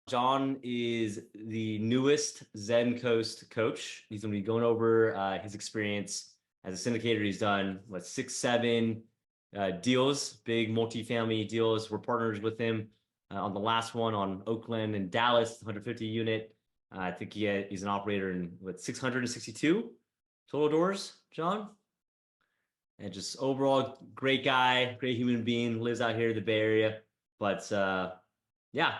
John is the newest Zen Coast coach. He's going to be going over his experience as a syndicator. He's done, what, 6, 7 deals, big multifamily deals. We're partners with him on the last one on Oakland and Dallas, 150 unit. I think he's an operator in, what, 662 total doors, John? And just overall, great guy, great human being, lives out here in the Bay Area. But yeah,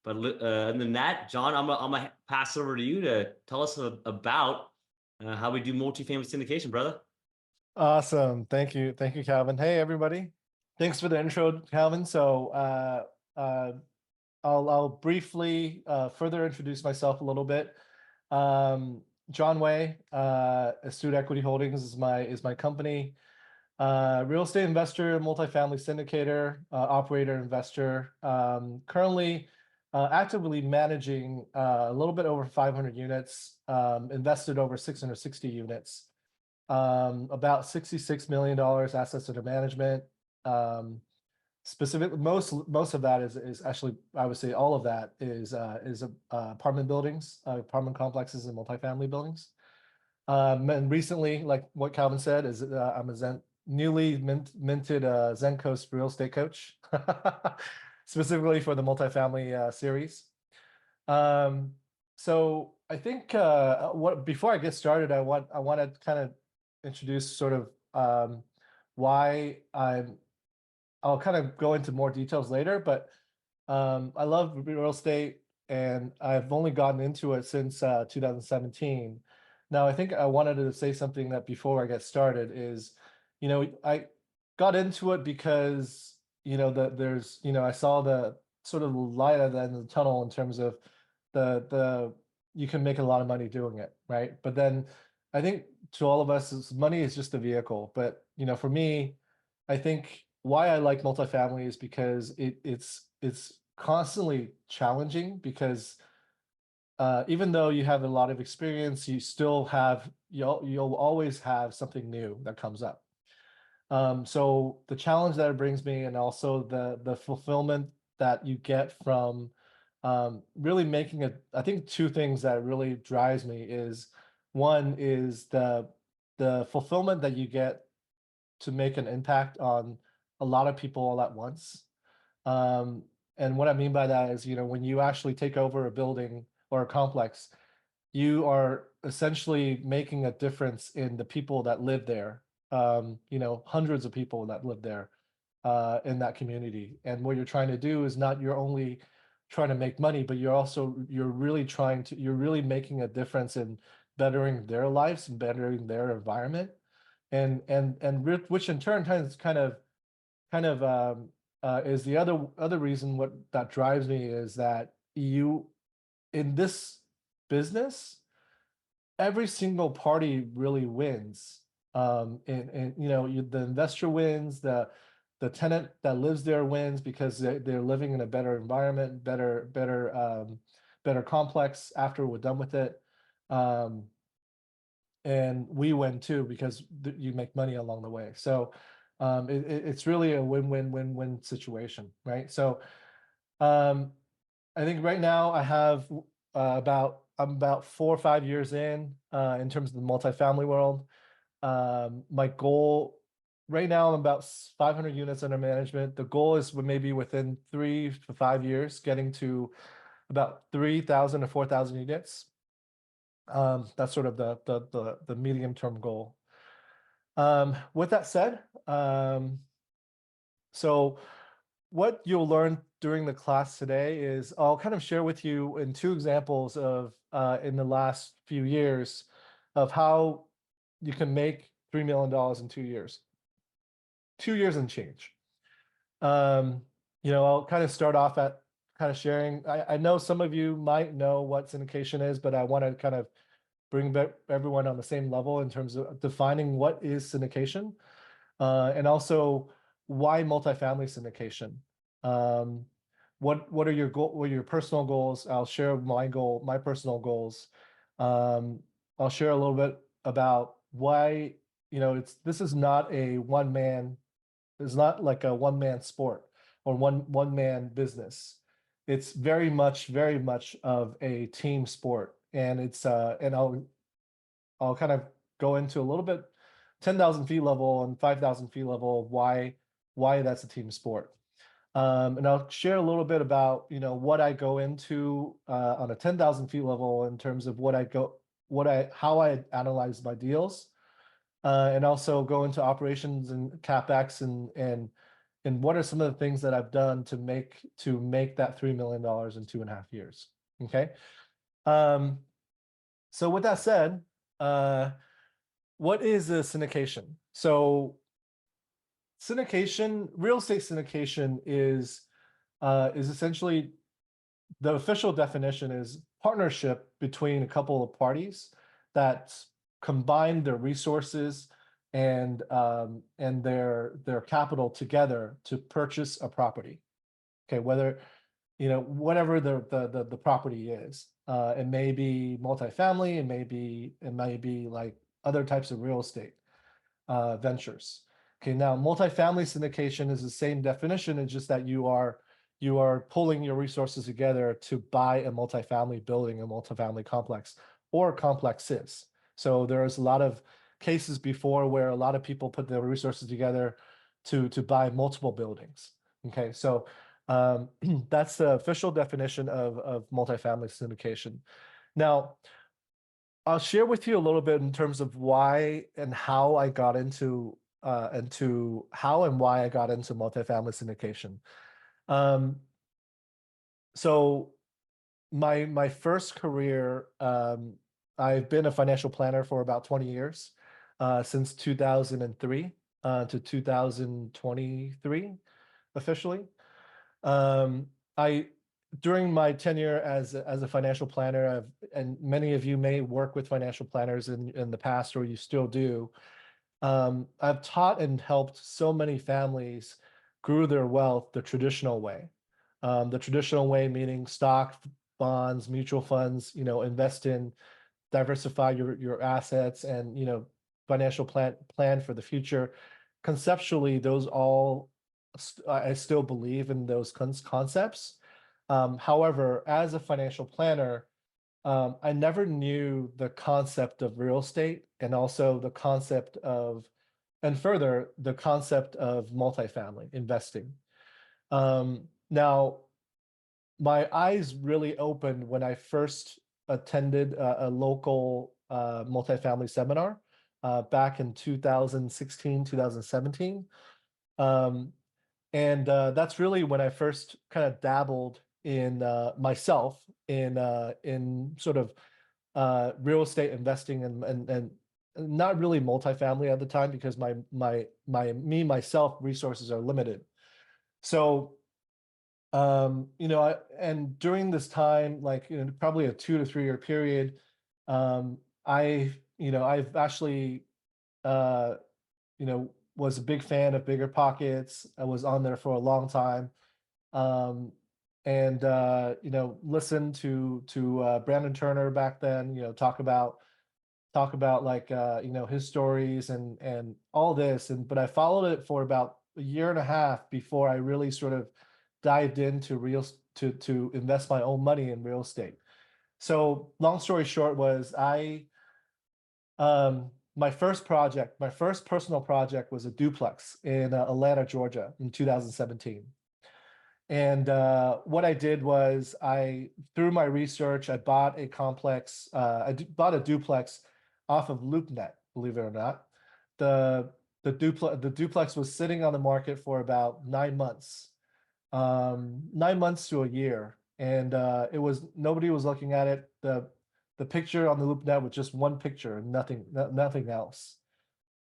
but other than that, John, I'm gonna pass it over to you to tell us about how we do multifamily syndication, brother. Awesome. Thank you. Thank you, Calvin. Hey, everybody. Thanks for the intro, Calvin. So I'll briefly further introduce myself a little bit. John Way, Astute Equity Holdings is my company. Real estate investor, multifamily syndicator, operator, investor. Currently actively managing a little bit over 500 units, invested over 660 units. About $66 million assets under management. Specifically, most of that is actually, I would say all of that is apartment buildings, apartment complexes, and multifamily buildings. And recently, like what Calvin said, is I'm a newly minted Zen Coast real estate coach, specifically for the multifamily series. So I think before I get started, I want to kind of introduce sort of why I'll kind of go into more details later, but I love real estate and I've only gotten into it since 2017. Now, I think I wanted to say something that before I get started is, I got into it because, there's, I saw the sort of light at the end of the tunnel in terms of you can make a lot of money doing it, right? But then I think to all of us, money is just a vehicle. But, for me, I think why I like multifamily is because it's constantly challenging because even though you have a lot of experience, you still have, you'll always have something new that comes up. So the challenge that it brings me, and also the fulfillment that you get from really making it, I think two things that really drives me is, one is the fulfillment that you get to make an impact on a lot of people all at once. And what I mean by that is, when you actually take over a building or a complex, you are essentially making a difference in the people that live there. Hundreds of people that live there in that community. And what you're trying to do is not you're only trying to make money, but you're really making a difference in bettering their lives and bettering their environment. And which in turn kind of is the other reason what that drives me is that in this business, every single party really wins. And the investor wins, the tenant that lives there wins because they're living in a better environment, better complex after we're done with it. And we win too because you make money along the way. So it's really a win-win-win-win situation, right? So I think right now I have I'm about 4 or 5 years in terms of the multifamily world. My goal right now, I'm about 500 units under management. The goal is maybe within 3 to 5 years, getting to about 3,000 to 4,000 units. That's sort of the medium-term goal. With that said, so what you'll learn during the class today is I'll kind of share with you in 2 examples of in the last few years of how you can make $3 million in 2 years. 2 years and change. I'll kind of start off at kind of sharing. I know some of you might know what syndication is, but I want to kind of bring back everyone on the same level in terms of defining what is syndication, and also why multifamily syndication. What are your personal goals? I'll share my personal goals. I'll share a little bit about why this is not a one-man. It's not like a one-man sport or one-man business. it's very much of a team sport, and I'll kind of go into a little bit 10,000 feet level and 5,000 feet level of why that's a team sport. And I'll share a little bit about, what I go into on a 10,000 feet level in terms of how I analyze my deals, and also go into operations and CapEx and what are some of the things that I've done to make that $3 million in 2.5 years. Okay. So with that said, what is a syndication? So real estate syndication is essentially, the official definition is partnership between a couple of parties that combine their resources and their capital together to purchase a property. Okay, whatever the property is. It may be multifamily, it may be like other types of real estate ventures. Okay, now multifamily syndication is the same definition. It's just that you are pulling your resources together to buy a multifamily building, a multifamily complex, or complexes. So there's a lot of cases before where a lot of people put their resources together to buy multiple buildings. Okay, so that's the official definition of multifamily syndication. Now, I'll share with you a little bit in terms of why and how I got into why I got into multifamily syndication. So my first career, I've been a financial planner for about 20 years, since 2003 to 2023 officially. I During my tenure as a financial planner, and many of you may work with financial planners in the past, or you still do. I've taught and helped so many families grew their wealth the traditional way. The traditional way meaning stock, bonds, mutual funds, invest in, diversify your assets, and financial plan for the future. Conceptually, those all I still believe in those concepts. However, as a financial planner, I never knew the concept of real estate, and also and further, the concept of multifamily investing. Now, my eyes really opened when I first attended a local multifamily seminar back in 2016, 2017. And that's really when I first kind of dabbled in myself in sort of real estate investing and not really multifamily at the time, because myself resources are limited. So and during this time, like probably a 2 to 3 year period, I've actually was a big fan of Bigger Pockets. I was on there for a long time. And listened to Brandon Turner back then, talk about like his stories and all this. But I followed it for about a year and a half before I really sort of dived into to invest my own money in real estate. So long story short was my first personal project was a duplex in Atlanta, Georgia in 2017. And what I did was through my research, I bought a complex, bought a duplex off of LoopNet, believe it or not. The duplex was sitting on the market for about 9 months, 9 months to a year. And nobody was looking at it. The picture on the LoopNet was just one picture and nothing else.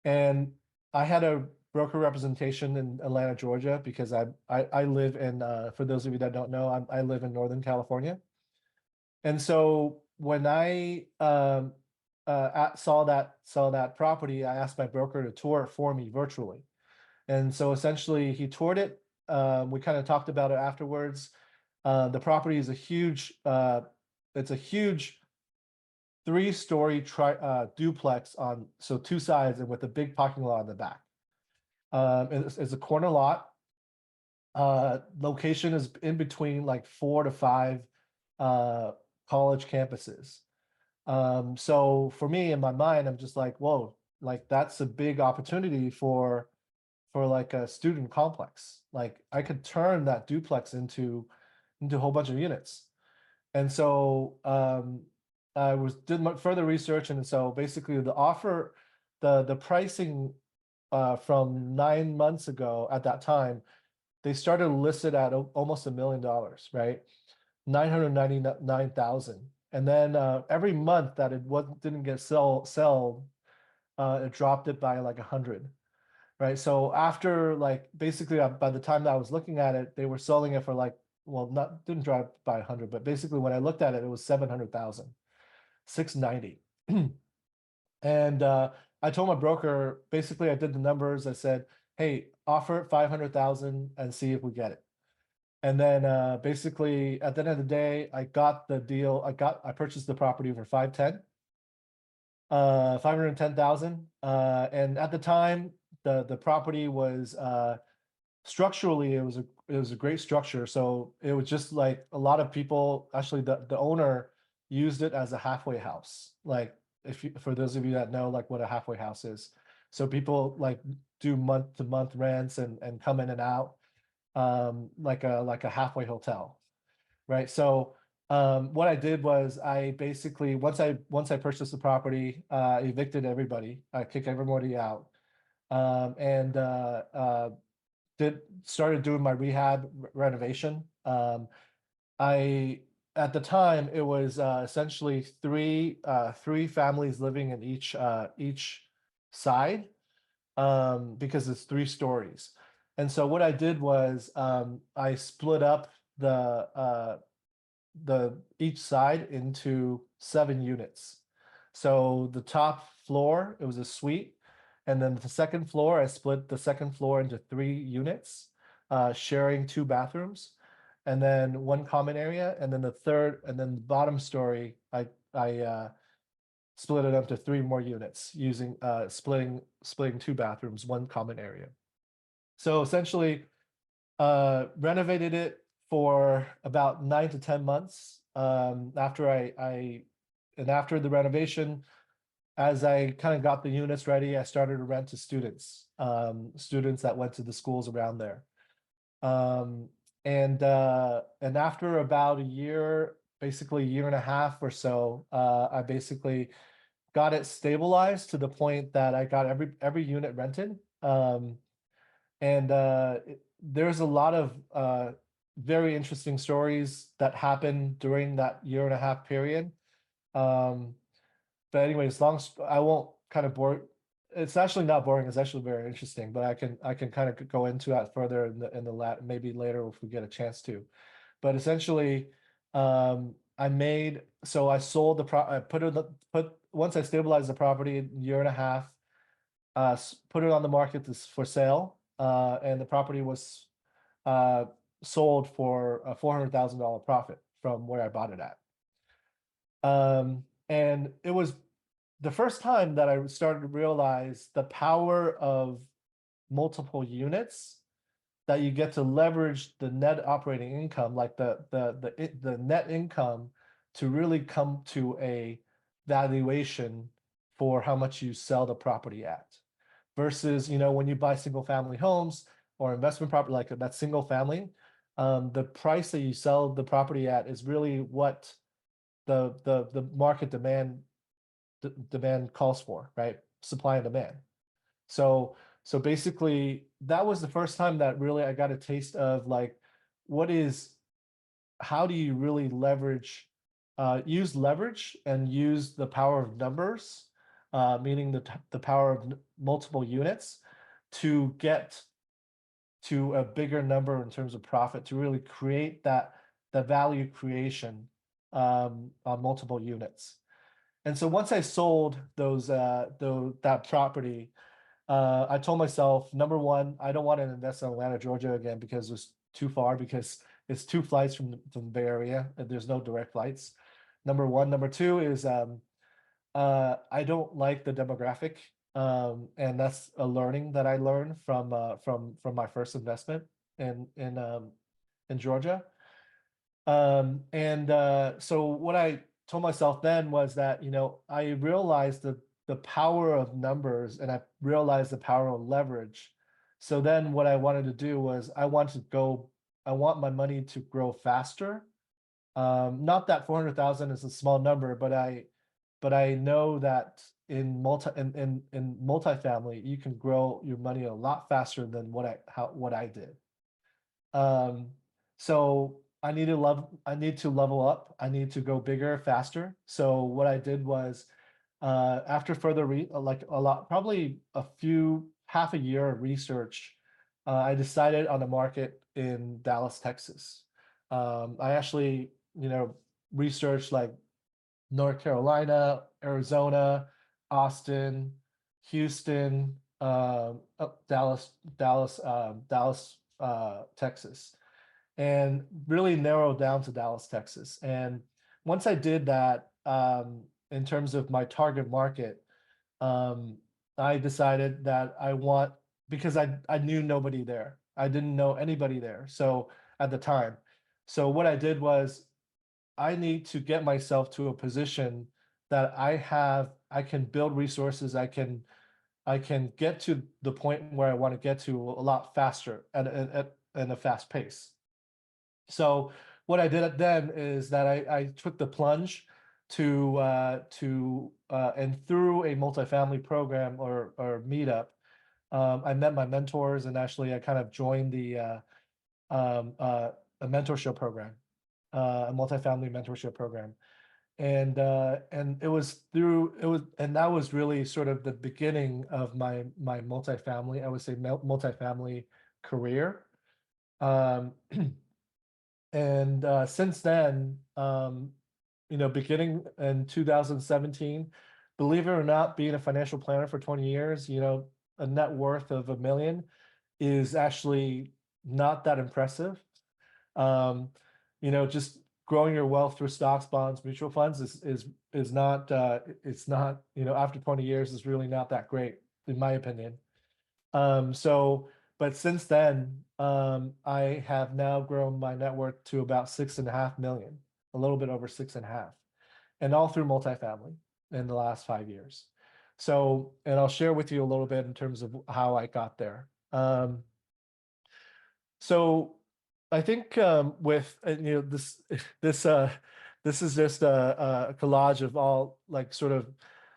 And I had a broker representation in Atlanta, Georgia, because I live in, for those of you that don't know, I live in Northern California. And so when I saw that property, I asked my broker to tour it for me virtually. And so essentially he toured it. We kind of talked about it afterwards. The property is it's a huge 3-story duplex on, so 2 sides and with a big parking lot in the back. It's a corner lot. Location is in between like 4 to 5 college campuses. So for me, in my mind, I'm just like, whoa, like that's a big opportunity for like a student complex. Like I could turn that duplex into a whole bunch of units. And so I did further research, and so basically the offer, the pricing from 9 months ago at that time, they started listed at almost $1 million, right? 999,000. And then every month that it didn't get sell, it dropped it by like 100, right? So after like basically by the time that I was looking at it, they were selling it for like, well, not didn't drop by 100, but basically when I looked at it, it was 700,000, 690. And I told my broker, basically I did the numbers. I said, hey, offer it 500,000 and see if we get it. And then basically at the end of the day, I got the deal. I purchased the property for 510, 510,000. And at the time, the property was structurally, it was a great structure. So it was just like a lot of people, actually the owner used it as a halfway house. Like for those of you that know like what a halfway house is. So people like do month to month rents and come in and out, like a halfway hotel, right? So what I did was I basically once I purchased the property, evicted everybody, I kicked everybody out, and did started doing my rehab renovation. I At the time it was essentially three families living in each side, because it's 3 stories. And so what I did was I split up the each side into 7 units. So the top floor, it was a suite. And then the second floor, I split the second floor into 3 units, sharing 2 bathrooms, and then one common area. And then the bottom story, I split it up to 3 more units using splitting 2 bathrooms, one common area. So essentially, renovated it for about 9 to 10 months. After the renovation, as I kind of got the units ready, I started to rent to students, students that went to the schools around there. And after about a year, basically a year and a half or so, I basically got it stabilized to the point that I got every unit rented. And there's a lot of very interesting stories that happened during that year and a half period. But anyways, I won't kind of bore. It's actually not boring. It's actually very interesting. But I can kind of go into that further in the maybe later if we get a chance to. But essentially, I sold I put once I stabilized the property, a year and a half, put it on the market for sale, and the property was sold for a $400,000 profit from where I bought it at. And it was the first time that I started to realize the power of multiple units, that you get to leverage the net operating income, like the net income, to really come to a valuation for how much you sell the property at. Versus, when you buy single family homes or investment property, like that single family, the price that you sell the property at is really what the market demand calls for, right? Supply and demand. So basically that was the first time that really I got a taste of like, how do you really use leverage and use the power of numbers, meaning the power of multiple units, to get to a bigger number in terms of profit, to really create the value creation on multiple units. And so once I sold that property, I told myself, number one, I don't want to invest in Atlanta, Georgia again because it's too far, because it's 2 flights from the Bay Area and there's no direct flights. Number one. Number two is I don't like the demographic, and that's a learning that I learned from my first investment. in Georgia. So what I told myself then was that, I realized the power of numbers, and I realized the power of leverage. So then what I wanted to do was I want my money to grow faster. Not that 400,000 is a small number, but I know that in multifamily, you can grow your money a lot faster than what I did. So I need to level up. I need to go bigger, faster. So what I did was, after further like a lot, probably half a year of research, I decided on a market in Dallas, Texas. I actually, researched like North Carolina, Arizona, Austin, Houston, Dallas, Texas, and really narrowed down to Dallas, Texas. And once I did that, in terms of my target market, um, I decided that because I knew nobody there. I didn't know anybody there. So at the time, so what I did was I need to get myself to a position that I can build resources. I can get to the point where I want to get to a lot faster at a fast pace. So what I did then is that I took the plunge and through a multifamily program or meetup, I met my mentors, and actually I kind of joined a mentorship program, a multifamily mentorship program. And that was really sort of the beginning of my multifamily, I would say multifamily career. Um, and since then, beginning in 2017, believe it or not, being a financial planner for 20 years, a net worth of $1 million is actually not that impressive. Just growing your wealth through stocks, bonds, mutual funds is not it's not, after 20 years is really not that great, in my opinion. But since then, I have now grown my net worth to about 6.5 million, a little bit over 6.5, and all through multifamily in the last 5 years. So, and I'll share with you a little bit in terms of how I got there. So I think with this this is just a collage of all, like, sort of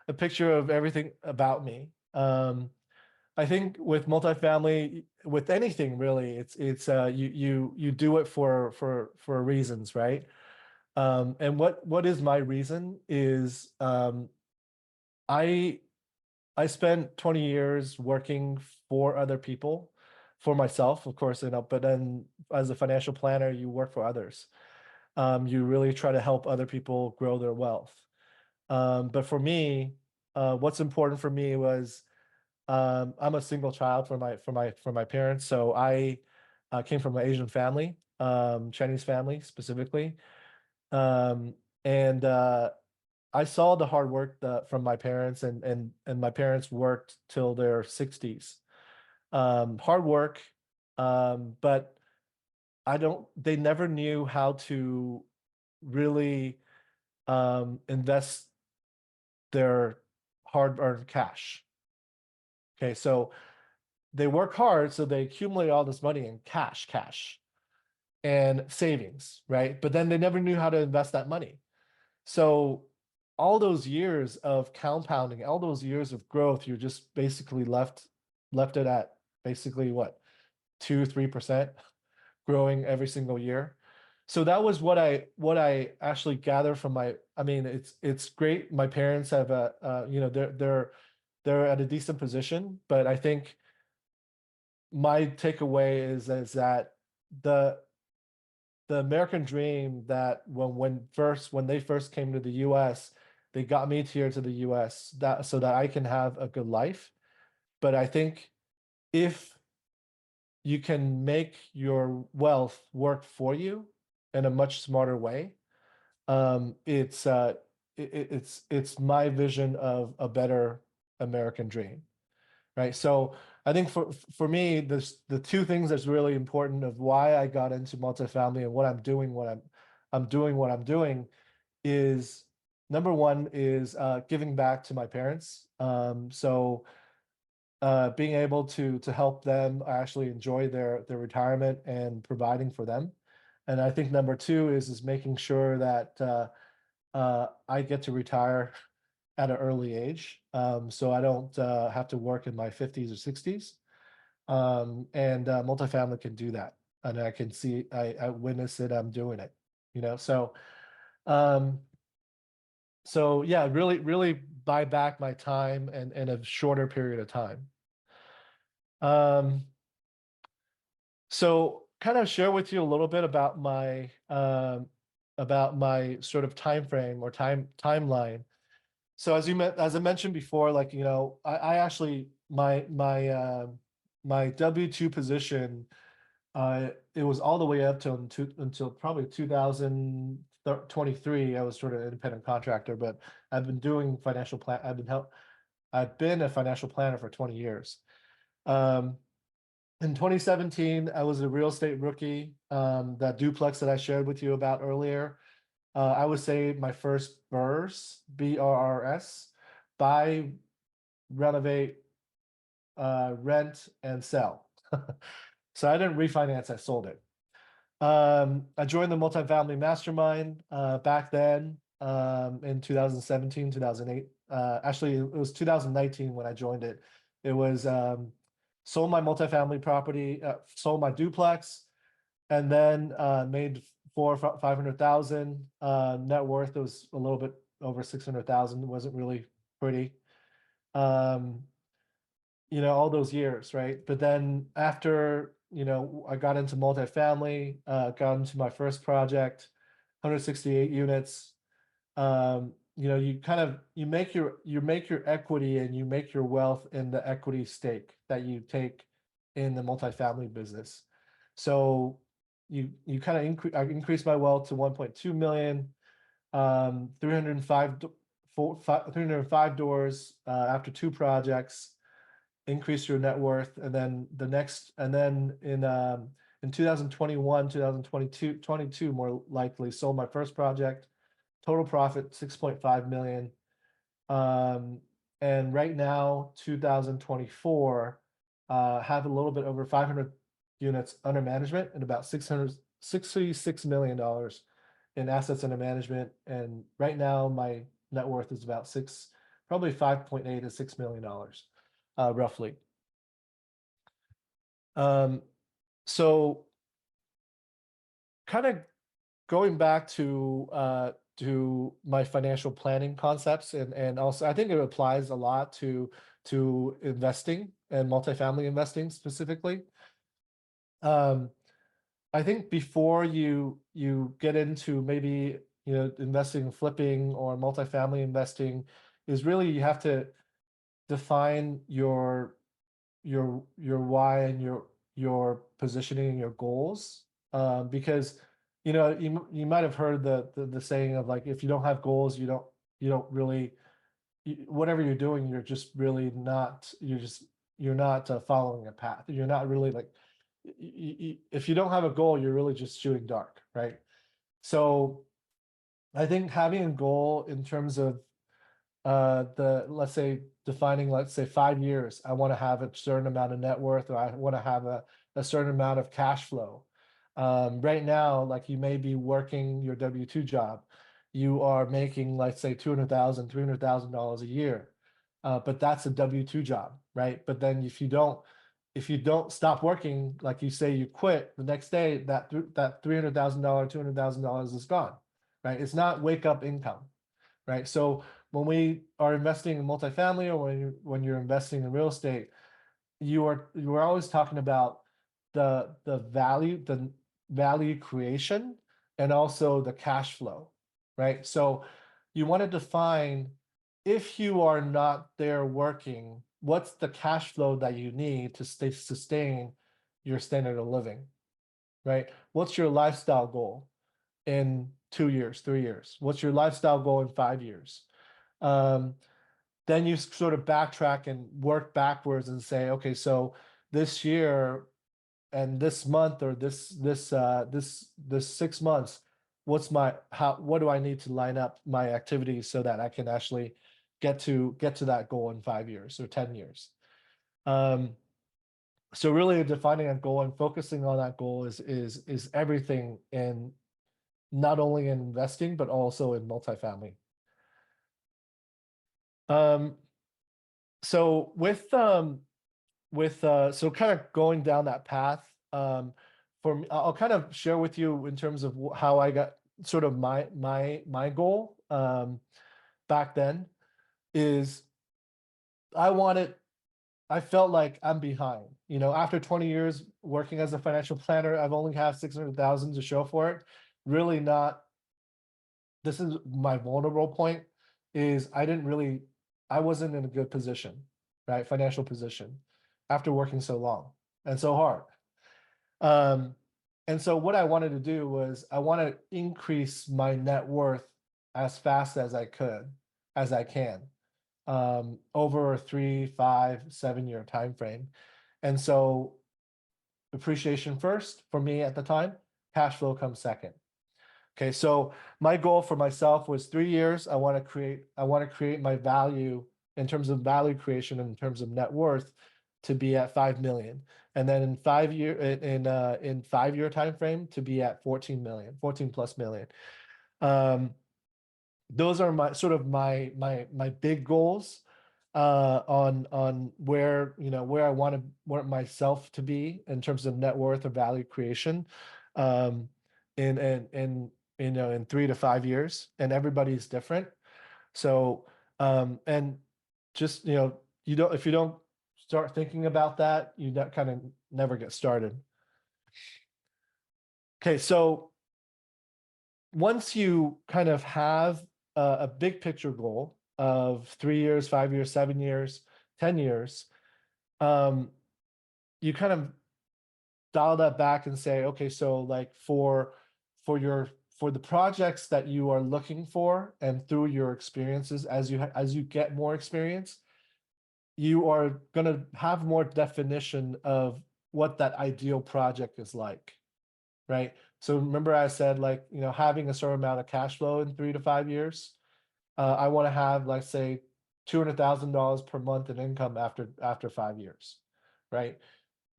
a picture of everything about me. I think with multifamily, with anything really, it's you do it for reasons, right? And what is my reason is, I I spent 20 years working for other people, for myself, of course, but then as a financial planner, you work for others. You really try to help other people grow their wealth. But for me, what's important for me was, I'm a single child for my parents. So I came from an Asian family, Chinese family specifically. Um, and I saw the hard work from my parents, and my parents worked till their 60s. Hard work, but they never knew how to really invest their hard-earned cash. Okay, so they work hard, so they accumulate all this money in cash, and savings, right? But then they never knew how to invest that money. So all those years of compounding, all those years of growth, you're just basically left it at basically what, 2-3% growing every single year. So that was what I actually gathered from I mean, it's great. My parents have they're at a decent position, but I think my takeaway is that the the American dream, that when they first came to the US, they got me here to the US that so that I can have a good life. But I think if you can make your wealth work for you in a much smarter way, it's my vision of a better American dream, right? So I think for me, the two things that's really important of why I got into multifamily and what I'm doing, what I'm doing is number one is giving back to my parents. So being able to help them actually enjoy their retirement and providing for them. And I think number two is making sure that I get to retire at an early age, so I don't have to work in my 50s or 60s. And multifamily can do that, and I can see, I witness it, I'm doing it, you know. Um, so yeah, really buy back my time and in a shorter period of time. Um, so kind of share with you a little bit about my sort of time frame or timeline. So as I mentioned before, like, you know, I actually my W-2 position, it was all the way up until probably 2023. I was sort of an independent contractor, but I've been doing financial plan. I've been a financial planner for 20 years. In 2017, I was a real estate rookie. That duplex that I shared with you about earlier, I would say my first BRRS, BRRS, buy, renovate, rent, and sell. So I didn't refinance, I sold it. I joined the multifamily mastermind back then in 2017, 2008. Actually, it was 2019 when I joined it. It was sold my multifamily property, sold my duplex, and then made 500,000. Net worth was a little bit over 600,000. It wasn't really pretty. Um, you know, all those years, right? But then after, you know, I got into multifamily, got into my first project, 168 units. You know, you kind of you make your equity and you make your wealth in the equity stake that you take in the multifamily business. So you kind of I increased my wealth to 1.2 million, 305 305 doors after two projects, increase your net worth. And then in 2021, 2022, 22 more likely, sold my first project, total profit 6.5 million. And right now, 2024, have a little bit over 500 units under management and about $666 million in assets under management. And right now, my net worth is about probably 5.8 to $6 million, roughly. So kind of going back to my financial planning concepts, and also I think it applies a lot to investing and multifamily investing specifically. I think before you get into maybe, you know, investing, flipping, or multifamily investing, is really you have to define your why and your positioning and your goals, because you know you might have heard the saying of like, if you don't have goals, you don't really, whatever you're doing, you're just really not, you're not following a path. You're not really like, if you don't have a goal, you're really just shooting dark, right? So I think having a goal in terms of let's say defining, let's say 5 years, I want to have a certain amount of net worth, or I want to have a certain amount of cash flow. Right now, like, you may be working your W-2 job, you are making, let's say, $200,000, $300,000 a year, but that's a W-2 job, right? But then if you don't stop working, like you say, you quit the next day, that $300,000, $200,000 is gone, right? It's not wake up income, right? So when we are investing in multifamily, or when you're investing in real estate, you're always talking about the value creation, and also the cash flow, right? So you want to define, if you are not there working, what's the cash flow that you need to sustain your standard of living, right? What's your lifestyle goal in 2 years, 3 years? What's your lifestyle goal in 5 years? Um, then you sort of backtrack and work backwards and say, okay, so this year and this month or this 6 months, what do I need to line up my activities so that I can actually get to that goal in 5 years or 10 years. So really defining a goal and focusing on that goal is everything in not only in investing, but also in multifamily. So so kind of going down that path, for me, I'll kind of share with you in terms of how I got sort of my goal back then is I felt like I'm behind. You know, after 20 years working as a financial planner, I've only have 600,000 to show for it. Really not. This is my vulnerable point is I wasn't in a good position, right? Financial position after working so long and so hard. And so what I wanted to do was I want to increase my net worth as fast as I can, over a 3, 5, 7 year time frame. And so appreciation first for me at the time, cash flow comes second. Okay, so my goal for myself was 3 years. I want to create my value in terms of value creation, in terms of net worth, to be at 5 million, and then in 5 year time frame to be at 14 million, 14 plus million. Those are my big goals on where I want myself to be in terms of net worth or value creation in 3 to 5 years, and everybody's different. So and just if you don't start thinking about that, you kind of never get started. Okay, so once you kind of have a big picture goal of 3 years, 5 years, 7 years, 10 years, you kind of dial that back and say, okay, so like for the projects that you are looking for, and through your experiences, as you get more experience, you are going to have more definition of what that ideal project is like, right? So remember I said, like, having a certain amount of cash flow in 3 to 5 years. I want to have, like, say, $200,000 per month in income after 5 years, right?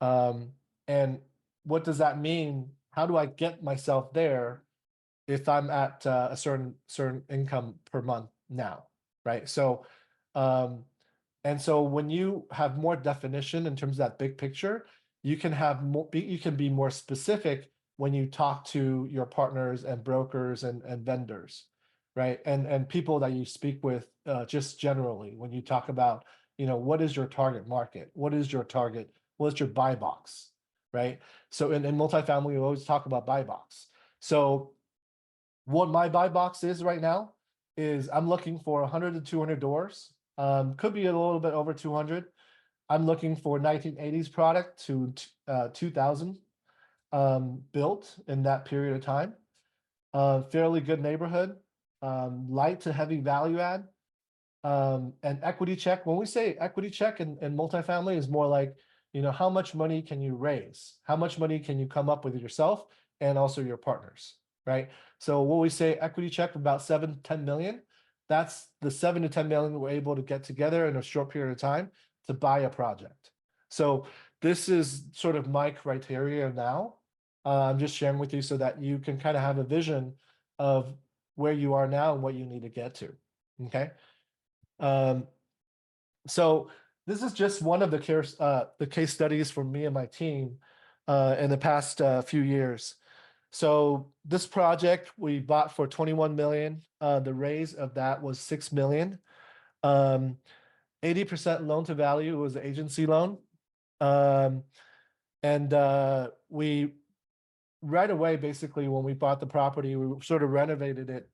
And what does that mean? How do I get myself there if I'm at a certain income per month now, right? So, and so when you have more definition in terms of that big picture, you can be more specific when you talk to your partners and brokers and vendors, right? And people that you speak with, just generally, when you talk about, what is your target market? What is your target? What's your buy box, right? So in multifamily, we always talk about buy box. So what my buy box is right now is I'm looking for 100 to 200 doors. Could be a little bit over 200. I'm looking for 1980s product to 2000 built in that period of time. Fairly good neighborhood, light to heavy value add, and equity check. When we say equity check in multifamily, is more like, how much money can you raise? How much money can you come up with yourself and also your partners, right? So when we say equity check about 7 to 10 million, that's the 7 to 10 million we're able to get together in a short period of time to buy a project. So this is sort of my criteria now. I'm just sharing with you so that you can kind of have a vision of where you are now and what you need to get to. Okay. So this is just one of the case studies for me and my team in the past few years. So this project we bought for 21 million. The raise of that was 6 million. 80% loan to value was the agency loan. And we right away, basically, when we bought the property, we sort of renovated it.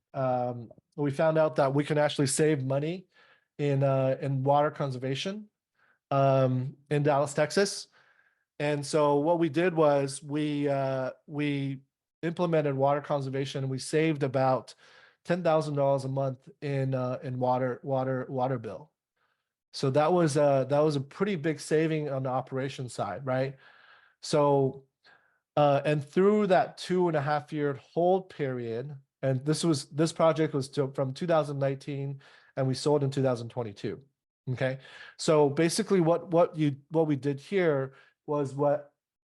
We found out that we can actually save money in water conservation in Dallas, Texas. And so what we did was we implemented water conservation, and we saved about $10,000 a month in water bill. So that was a pretty big saving on the operation side, right? So and through that 2.5 year hold period, and this project was from 2019, and we sold in 2022. Okay, so basically, what we did here was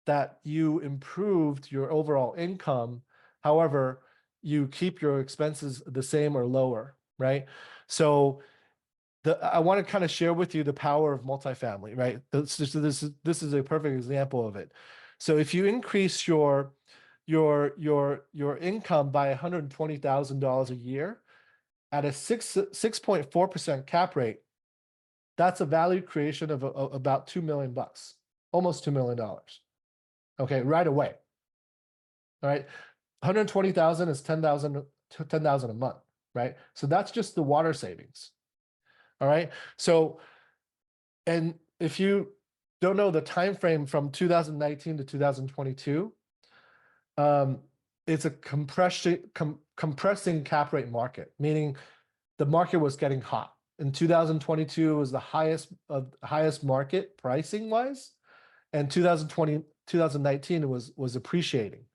that you improved your overall income. However, you keep your expenses the same or lower, right? So I want to kind of share with you the power of multifamily, right? This is a perfect example of it. So if you increase your income by $120,000 a year at a 6.4% cap rate, that's a value creation of about $2 million, almost $2 million. Okay, right away. All right, 120,000 is 10,000 a month, right? So that's just the water savings. All right, so. And if you don't know the time frame from 2019 to 2022, it's a compressing cap rate market, meaning the market was getting hot. In 2022 was the highest market pricing wise, and 2019 was appreciating.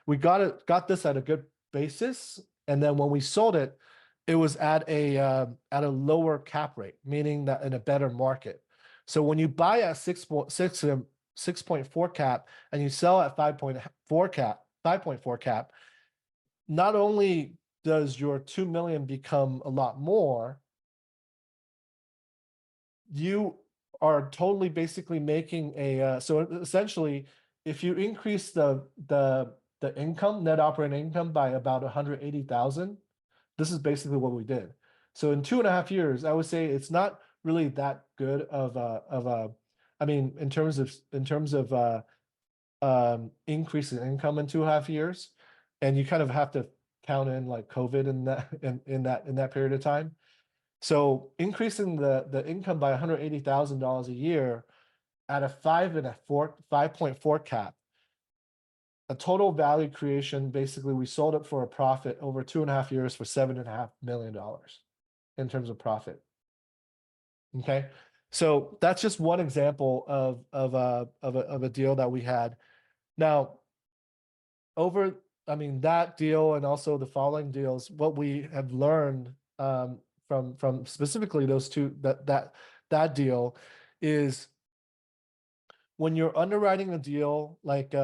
We got this at a good basis, and then when we sold it, it was at a lower cap rate, meaning that in a better market. So when you buy at 6.4 cap and you sell at 5.4 cap, not only does your 2 million become a lot more, you are totally basically making so essentially, if you increase the income, net operating income, by about 180,000, this is basically what we did. So in 2.5 years, I would say it's not really that good I mean, in terms of increase in income in 2.5 years, and you kind of have to count in like COVID in that period of time. So increasing the income by $180,000 a year at a 5.4 cap, a total value creation. Basically, we sold it for a profit over 2.5 years for $7.5 million in terms of profit. Okay, so that's just one example of a deal that we had. Now, I mean, that deal and also the following deals, what we have learned from specifically those two, that deal, is when you're underwriting a deal, like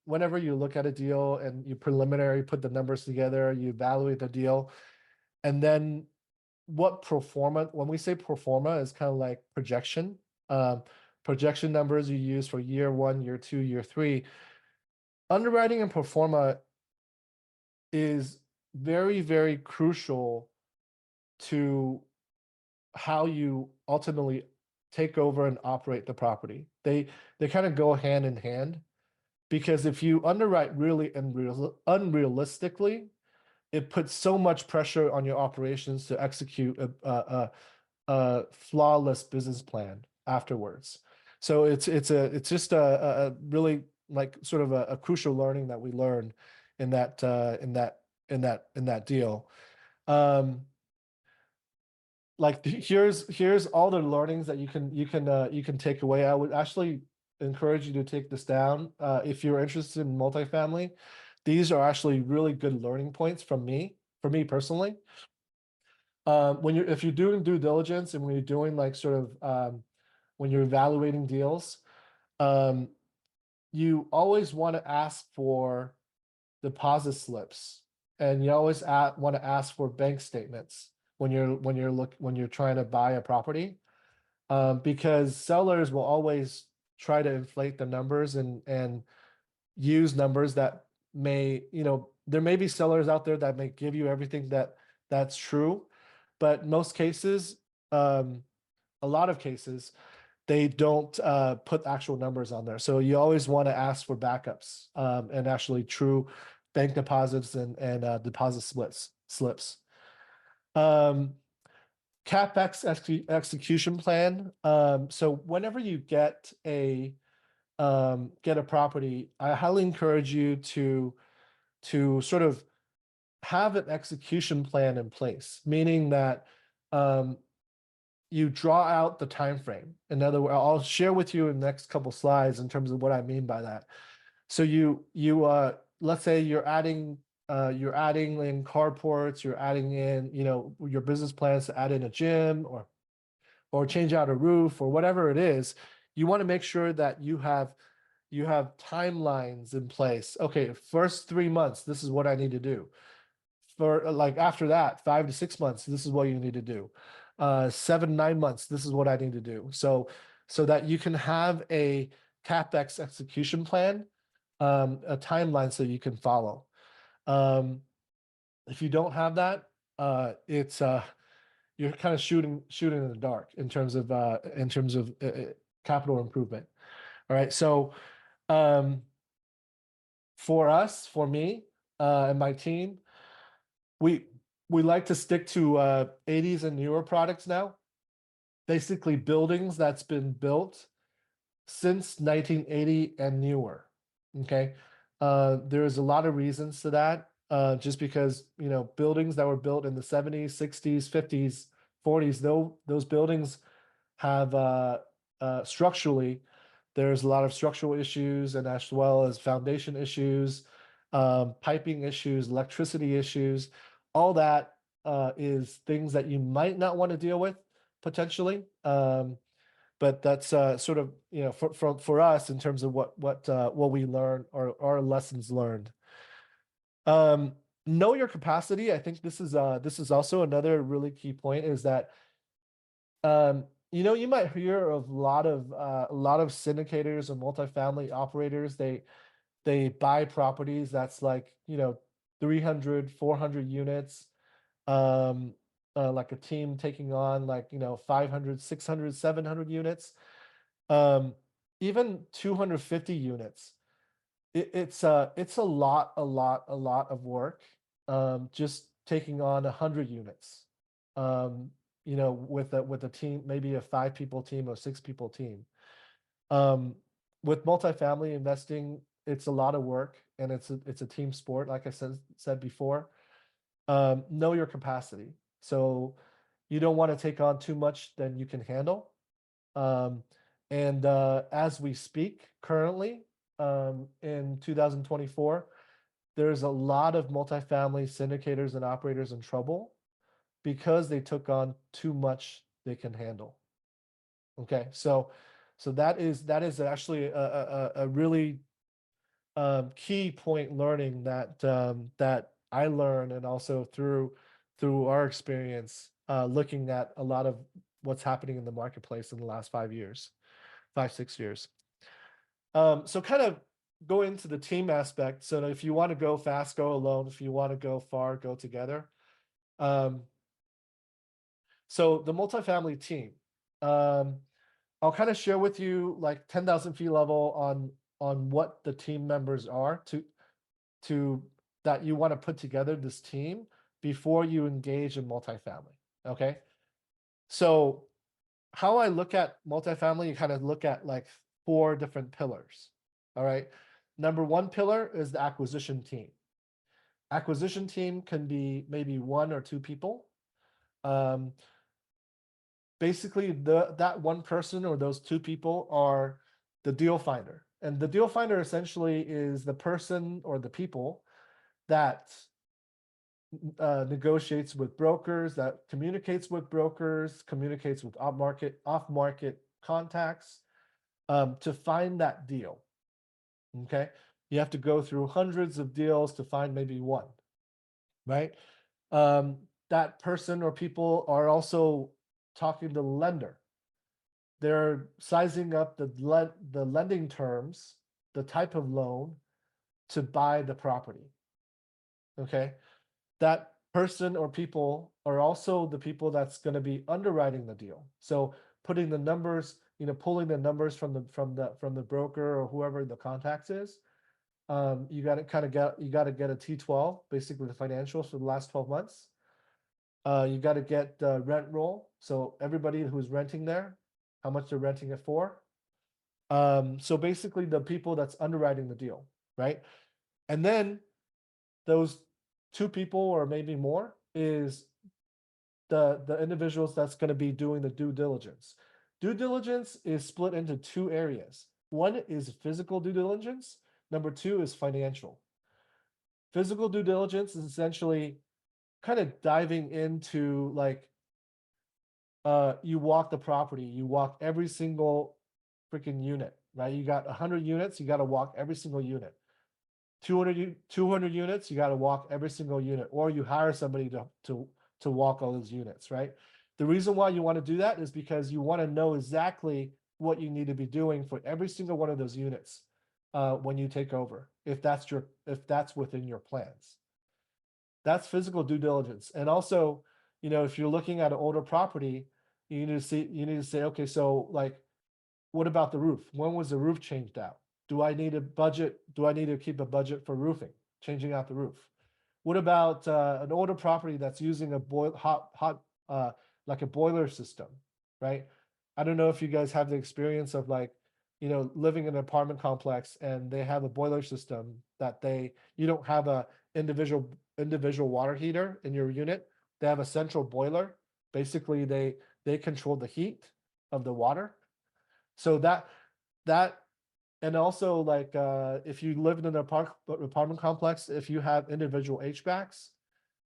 whenever you look at a deal and you preliminary put the numbers together, you evaluate the deal, and then when we say pro forma, is kind of like projection numbers you use for year 1, year 2, year 3. Underwriting and pro forma is very, very crucial to how you ultimately take over and operate the property. They kind of go hand in hand, because if you underwrite really unrealistically, it puts so much pressure on your operations to execute a flawless business plan afterwards. So it's just a really, like, sort of a crucial learning that we learned in that deal. Like, here's all the learnings that you can take away. I would actually encourage you to take this down if you're interested in multifamily. These are actually really good learning points for me personally. If you're doing due diligence and when you're doing, like, sort of when you're evaluating deals, you always want to ask for deposit slips, and you always want to ask for bank statements when you're trying to buy a property, because sellers will always try to inflate the numbers and use numbers that there may be sellers out there that may give you everything that's true, but most cases, a lot of cases, they don't put actual numbers on there. So you always want to ask for backups, and actually true bank deposits and deposit slips. CapEx execution plan. So whenever you get a property, I highly encourage you to sort of have an execution plan in place, meaning that you draw out the time frame. In other words, I'll share with you in the next couple slides in terms of what I mean by that. So let's say you're adding in carports, you're adding in, your business plans to add in a gym or change out a roof or whatever it is. You want to make sure that you have timelines in place. Okay, first 3 months, this is what I need to do. For like after that, 5 to 6 months, this is what you need to do. 7, 9 months, this is what I need to do. So that you can have a CapEx execution plan, a timeline so you can follow. If you don't have that, it's you're kind of shooting in the dark in terms of capital improvement. All right, so for me, and my team, we like to stick to 80s and newer products now. Basically, buildings that's been built since 1980 and newer. Okay, there's a lot of reasons to that. Just because buildings that were built in the 70s, 60s, 50s, 40s, those buildings have structurally, there's a lot of structural issues and as well as foundation issues, piping issues, electricity issues. All that is things that you might not want to deal with potentially. But that's sort of for us in terms of what we learn or our lessons learned. Know your capacity. I think this is also another really key point, is that you might hear of a lot of syndicators or multifamily operators. They buy properties that's like 300, 400 units, like a team taking on like 500, 600, 700 units, even 250 units. It's a lot of work, just taking on 100 units, with a team, maybe a 5 people team or 6 people team. With multifamily investing, it's a lot of work, and it's a team sport, like I said before. Know your capacity. So you don't want to take on too much than you can handle. And as we speak currently, in 2024, there's a lot of multifamily syndicators and operators in trouble because they took on too much they can handle. Okay, so that is actually a really key point learning that I learned, and also through our experience looking at a lot of what's happening in the marketplace in the last 5 years, 6 years. So kind of go into the team aspect. So if you want to go fast, go alone. If you want to go far, go together. So the multifamily team, I'll kind of share with you like 10,000 feet level on what the team members are to that you want to put together this team before you engage in multifamily. Okay, so how I look at multifamily, you kind of look at like 4 different pillars. All right, number 1 pillar is the acquisition team. Acquisition team can be maybe 1 or 2 people. Basically, that 1 person or those 2 people are the deal finder, and the deal finder essentially is the person or the people that negotiates with brokers, that communicates with brokers, communicates with off market contacts, to find that deal. Okay, you have to go through hundreds of deals to find maybe 1, right? That person or people are also talking to the lender. They're sizing up the lending terms, the type of loan to buy the property. Okay, that person or people are also the people that's going to be underwriting the deal. So putting the numbers, pulling the numbers from the broker or whoever the contacts is. You got to get a T12, basically the financials for the last 12 months. You got to get rent roll. So everybody who's renting there, how much they're renting it for. So basically the people that's underwriting the deal, right? And then those 2 people or maybe more is the individuals that's going to be doing the due diligence. Due diligence is split into two areas. One is physical due diligence. Number two is financial. Physical due diligence is essentially kind of diving into like you walk the property, you walk every single freaking unit, right? You got 100 units, you got to walk every single unit. 200 units, you got to walk every single unit, or you hire somebody to walk all those units, right? The reason why you want to do that is because you want to know exactly what you need to be doing for every single one of those units when you take over, if that's within your plans. That's physical due diligence. And also, if you're looking at an older property, you need to say, okay, so like, what about the roof? When was the roof changed out? Do I need a budget? Do I need to keep a budget for roofing, changing out the roof? What about an older property that's using a like a boiler system, right? I don't know if you guys have the experience of like, living in an apartment complex and they have a boiler system that you don't have a individual water heater in your unit. They have a central boiler. Basically, they control the heat of the water. So that and also like if you live in an apartment complex, if you have individual HVACs,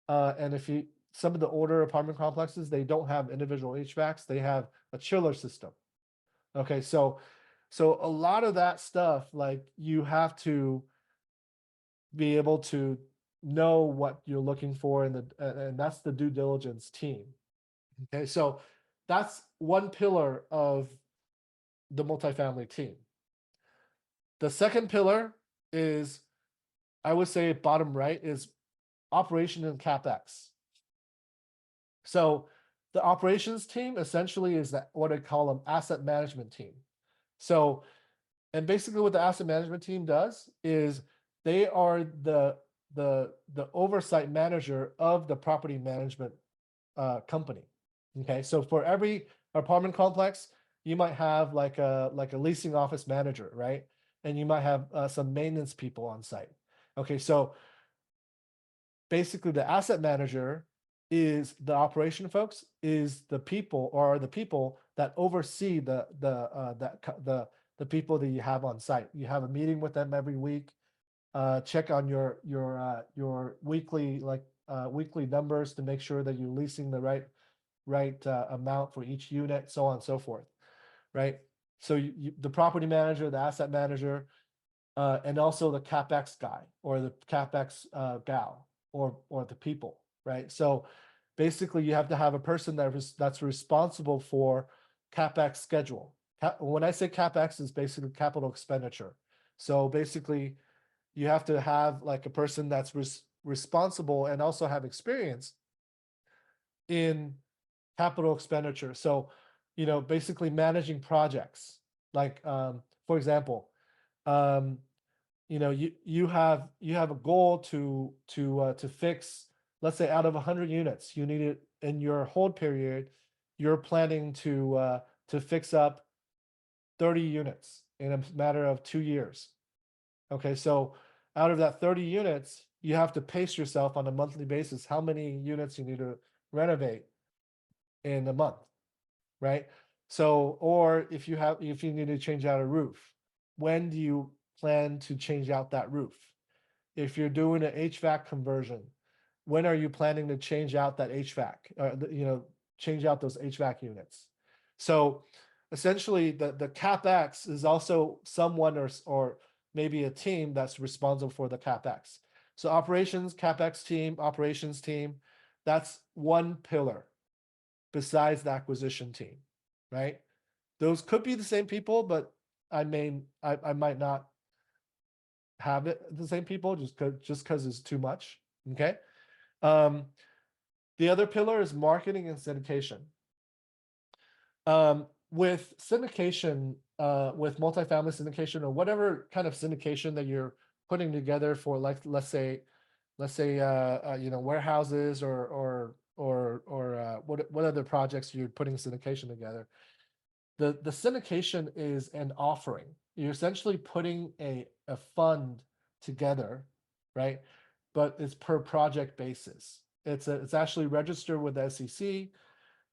and if you some of the older apartment complexes, they don't have individual HVACs, they have a chiller system. Okay, so a lot of that stuff, like you have to be able to know what you're looking for, and that's the due diligence team. Okay, so that's one pillar of the multifamily team. The second pillar is, I would say bottom right, is operation and CapEx. So the operations team essentially is what I call an asset management team. So, and basically what the asset management team does is they are the oversight manager of the property management company. Okay, so for every apartment complex, you might have like a leasing office manager, right? And you might have some maintenance people on site. Okay, so basically the asset manager is the operation folks, is the people that oversee the people that you have on site. You have a meeting with them every week, check on your weekly weekly numbers to make sure that you're leasing the right amount for each unit, so on and so forth, right? So the property manager, the asset manager, and also the CapEx guy or the CapEx gal or the people, right? So basically, you have to have a person that's responsible for CapEx schedule. When I say CapEx, is basically capital expenditure. So basically, you have to have like a person that's responsible and also have experience in capital expenditure. So, basically managing projects. Like, for example, you have a goal to fix, let's say out of 100 units, you need it in your hold period, you're planning to fix up 30 units in a matter of 2 years. Okay, so out of that 30 units, you have to pace yourself on a monthly basis how many units you need to renovate in a month, right? So, or if you need to change out a roof, when do you plan to change out that roof? If you're doing an HVAC conversion, when are you planning to change out that HVAC? Change out those HVAC units. So essentially the CapEx is also someone or maybe a team that's responsible for the CapEx. So operations, CapEx team, operations team, that's one pillar besides the acquisition team, right? Those could be the same people, but I might not have it the same people just because it's too much. Okay. The other pillar is marketing and syndication. With syndication, with multifamily syndication or whatever kind of syndication that you're putting together for, like, let's say warehouses or what other projects you're putting syndication together. The syndication is an offering. You're essentially putting a fund together, right? But it's per project basis. It's actually registered with the SEC,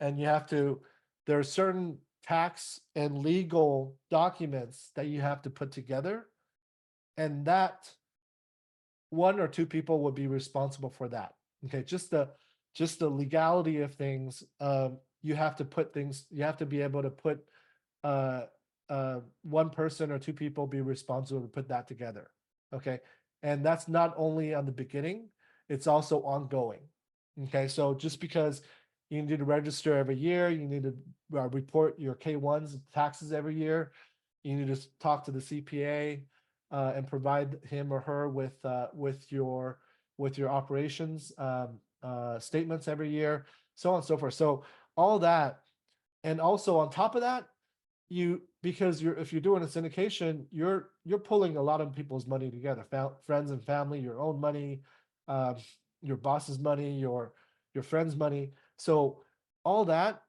and there are certain tax and legal documents that you have to put together, and that one or two people would be responsible for that. Okay, just the legality of things. You have to put things. You have to be able to put uh, one person or two people be responsible to put that together. Okay, and that's not only on the beginning; it's also ongoing. Okay, so just because you need to register every year, you need to report your K-1s taxes every year, you need to talk to the CPA and provide him or her with your operations statements every year, so on and so forth. So all that, and also on top of that, because if you're doing a syndication, you're pulling a lot of people's money together, friends and family, your own money, um, your boss's money, your friend's money. So all that,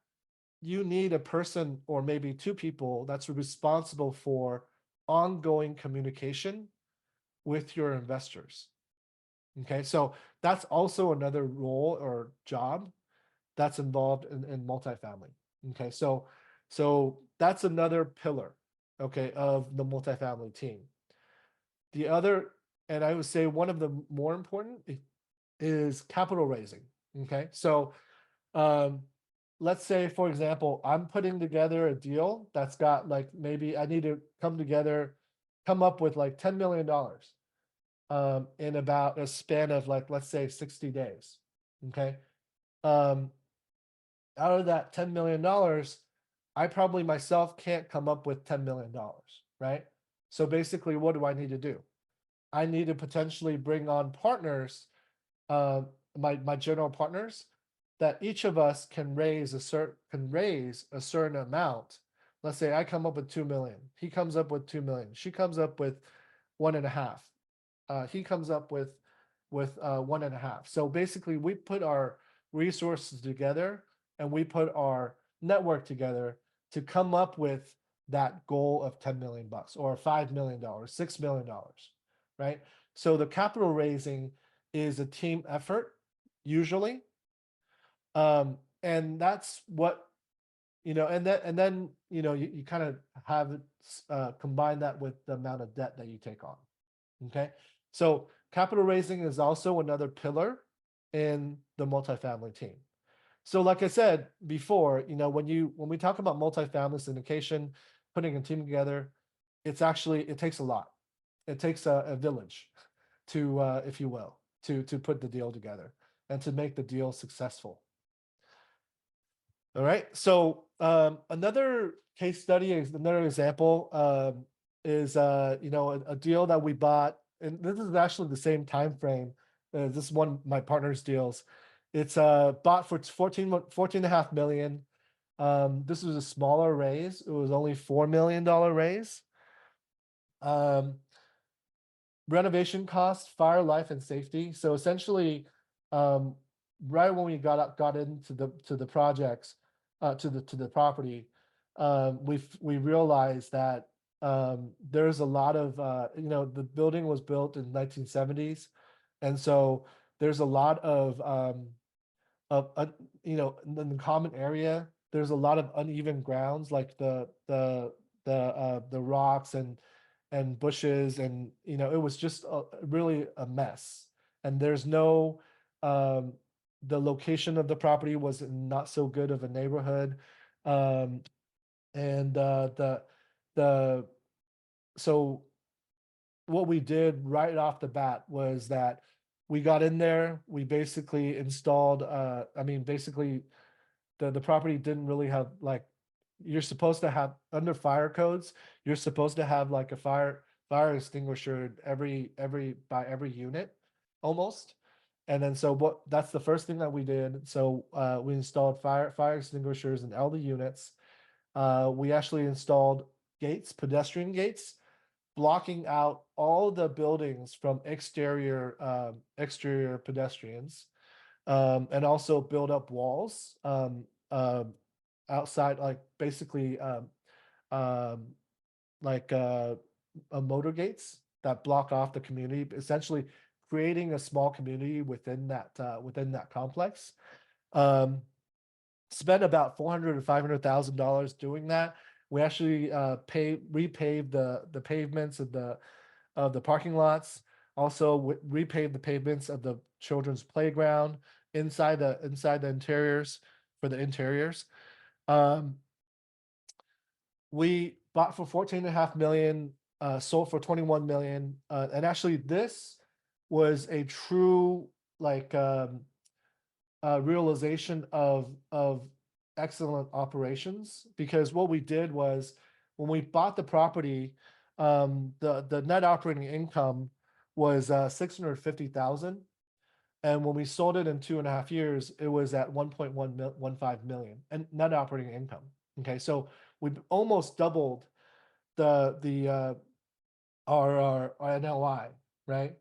you need a person or maybe two people that's responsible for ongoing communication with your investors. Okay, so that's also another role or job that's involved in multifamily. Okay, so that's another pillar, okay, of the multifamily team. The other, and I would say one of the more important is capital raising. Okay, so um, let's say, for example, I'm putting together a deal that's got like maybe I need to come up with like $10 million in about a span of like, let's say 60 days. Okay. Um, Out of that $10 million, I probably myself can't come up with $10 million, right? So basically, what do I need to do? I need to potentially bring on partners, uh, my general partners, that each of us can raise a certain amount. Let's say I come up with 2 million, he comes up with 2 million, she comes up with 1.5, he comes up with 1.5. So basically, we put our resources together and we put our network together to come up with that goal of 10 million bucks or $5 million, $6 million, right? So the capital raising is a team effort usually, and that's what and then you kind of have it combine that with the amount of debt that you take on. Okay, so capital raising is also another pillar in the multifamily team. So like I said before, when we talk about multifamily syndication, putting a team together, it takes a lot. It takes a village to if you will, to put the deal together and to make the deal successful. All right. So another case study is another example is a deal that we bought, and this is actually the same time frame. This is one of my partner's deals. It's bought for 14.5 million. This was a smaller raise. It was only $4 million raise. Renovation costs, fire, life, and safety. So essentially, right when we got into the projects, to the property, we realized that there's a lot of the building was built in 1970s, and so there's a lot of in the common area, there's a lot of uneven grounds, like the rocks and bushes, and it was just really a mess. And there's no the location of the property was not so good of a neighborhood, um, and the so what we did right off the bat was that we got in there, we basically installed basically the property didn't really have like, you're supposed to have under fire codes, you're supposed to have like a fire extinguisher by every unit almost. And then that's the first thing that we did. So we installed fire extinguishers in all the units. We actually installed pedestrian gates, blocking out all the buildings from exterior pedestrians, and also build up walls outside, like basically um, like motor gates that block off the community, essentially creating a small community within that complex. Spent about $400,000 to $500,000 doing that. We actually repaved the pavements of the parking lots. Also repaved the pavements of the children's playground inside the interiors for the interiors. We bought for 14.5 million, sold for 21 million. And actually this was a true like realization of excellent operations, because what we did was when we bought the property, the net operating income was 650,000. And when we sold it in 2.5 years, it was at 1.15 million and net operating income. Okay, so we almost doubled our NOI, right?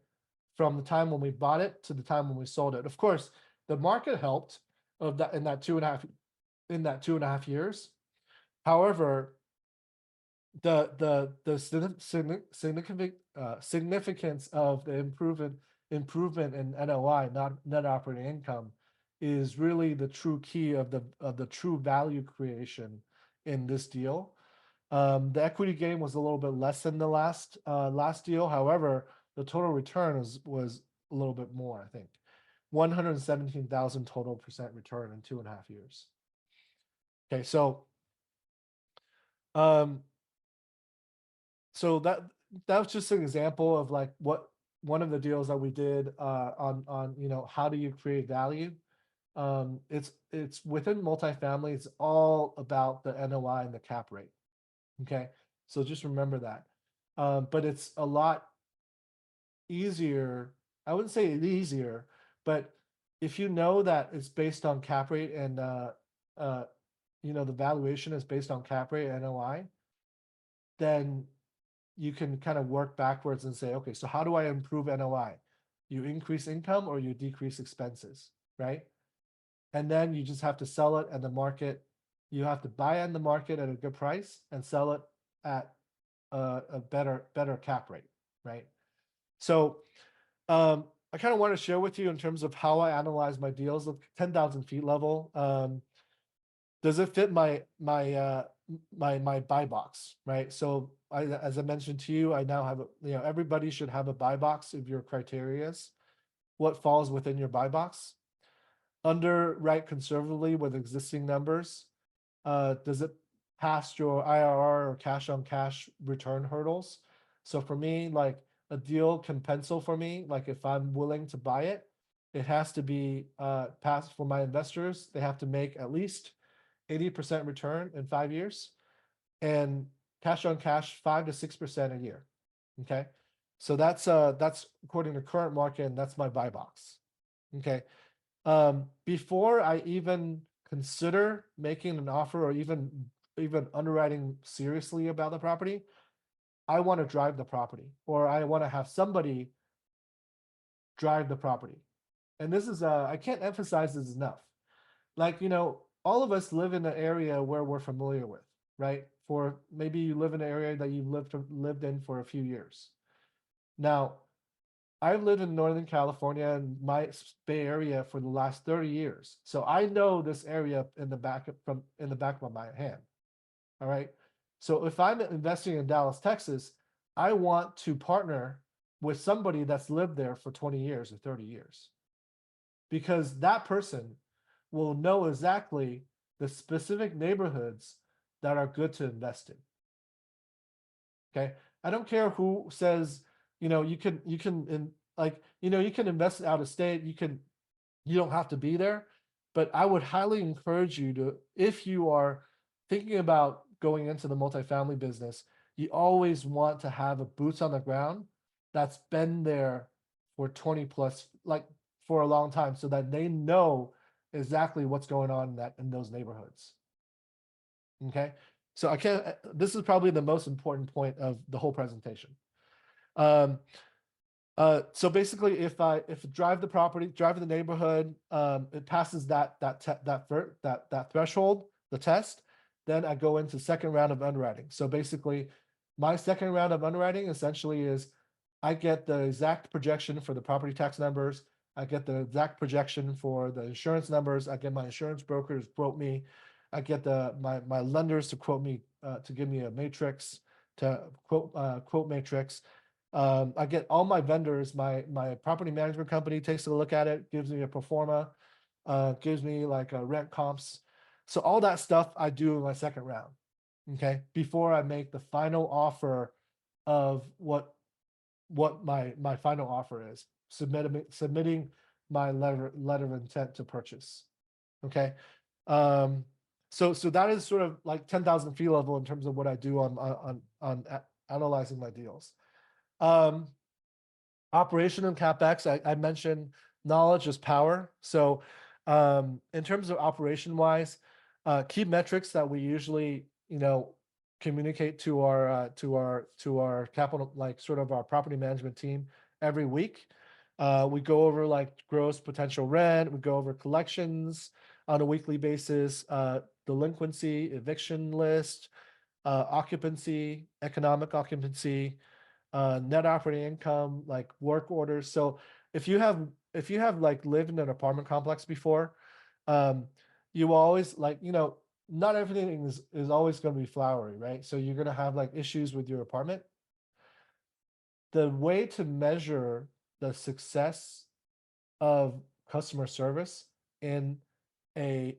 From the time when we bought it to the time when we sold it. Of course, the market helped of that in that 2.5 years. However, the significance of the improvement in NOI, not net operating income, is really the true key of the true value creation in this deal. The equity gain was a little bit less than the last deal. However, the total return was a little bit more, I think. 117,000 total percent return in 2.5 years. Okay, so so that was just an example of like what one of the deals that we did on how do you create value. It's within multifamily, it's all about the NOI and the cap rate. Okay, so just remember that. But it's a lot easier. I wouldn't say easier, but if you know that it's based on cap rate and the valuation is based on cap rate and NOI, then you can kind of work backwards and say, okay, so how do I improve NOI? You increase income or you decrease expenses, right? And then you just have to sell it at the market. You have to buy on the market at a good price and sell it at a better cap rate, right? So I kind of want to share with you in terms of how I analyze my deals at 10,000 feet level. Does it fit my buy box, right? So as I mentioned to you, I now have everybody should have a buy box of your criterias. What falls within your buy box? Underwrite conservatively with existing numbers. Does it pass your IRR or cash on cash return hurdles? So for me, like a deal can pencil for me. Like if I'm willing to buy it, it has to be passed for my investors. They have to make at least 80% return in 5 years, and cash on cash 5 to 6% a year. Okay, so that's according to current market, and that's my buy box. Okay, before I even consider making an offer or even underwriting seriously about the property, I want to drive the property, or I want to have somebody drive the property. And this is I can't emphasize this enough. Like, all of us live in an area where we're familiar with, right? For maybe you live in an area that you've lived in for a few years. Now, I've lived in Northern California and my Bay Area for the last 30 years. So I know this area in the back of my hand. All right. So if I'm investing in Dallas, Texas, I want to partner with somebody that's lived there for 20 years or 30 years. Because that person will know exactly the specific neighborhoods that are good to invest in. Okay. I don't care who says, you can invest out of state. You don't have to be there, but I would highly encourage you to, if you are thinking about going into the multifamily business, you always want to have a boots on the ground that's been there for 20 plus, like for a long time, so that they know exactly what's going on in those neighborhoods. Okay, so this is probably the most important point of the whole presentation. So basically, if I drive the property, drive the neighborhood, it passes that threshold, the test, then I go into second round of underwriting. So basically, my second round of underwriting essentially is I get the exact projection for the property tax numbers. I get the exact projection for the insurance numbers. I get my insurance brokers quote me. I get my lenders to quote me to give me a matrix to quote matrix. I get all my vendors. My property management company takes a look at it, gives me a pro forma, gives me like a rent comps. So all that stuff I do in my second round. Okay, before I make the final offer of what my final offer is, submitting my letter of intent to purchase. Okay. Um, so that is sort of like 10,000 feet level in terms of what I do on analyzing my deals. Um, Operation and CapEx, I mentioned knowledge is power. So in terms of operation wise, key metrics that we usually, communicate to our capital, like sort of our property management team every week. We go over like gross potential rent, we go over collections on a weekly basis, delinquency, eviction list, occupancy, economic occupancy, net operating income, like work orders. So if you have like lived in an apartment complex before, um, you will always like, not everything is always going to be flowery, right? So you're going to have like issues with your apartment. The way to measure the success of customer service in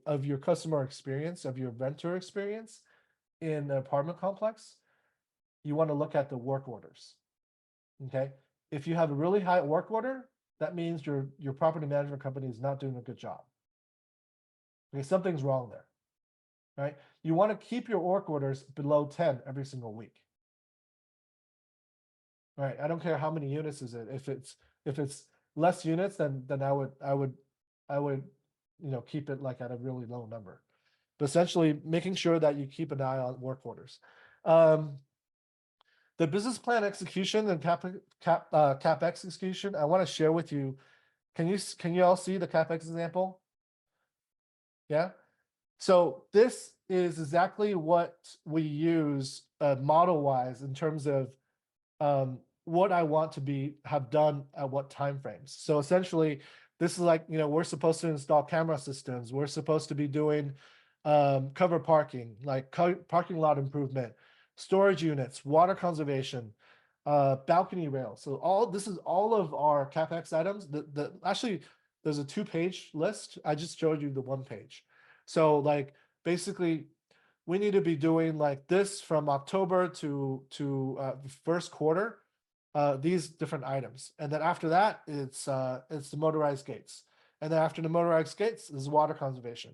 of your customer experience, of your renter experience in the apartment complex, you want to look at the work orders. Okay. If you have a really high work order, that means your property management company is not doing a good job. Okay, something's wrong there. Right? You want to keep your work orders below 10 every single week. Right? I don't care how many units is it. If it's less units, then I would keep it like at a really low number. But essentially making sure that you keep an eye on work orders. The business plan execution and CapEx execution, I want to share with you. Can you all see the CapEx example? Yeah. So this is exactly what we use model wise in terms of what I want to have done at what time frames. So essentially, this is like, we're supposed to install camera systems. We're supposed to be doing cover parking, like parking lot improvement, storage units, water conservation, balcony rails. So this is all of our CapEx items. Actually, there's a 2-page list. I just showed you the 1 page. So like basically we need to be doing like this from October to first quarter, these different items. And then after that, it's the motorized gates. And then after the motorized gates is water conservation.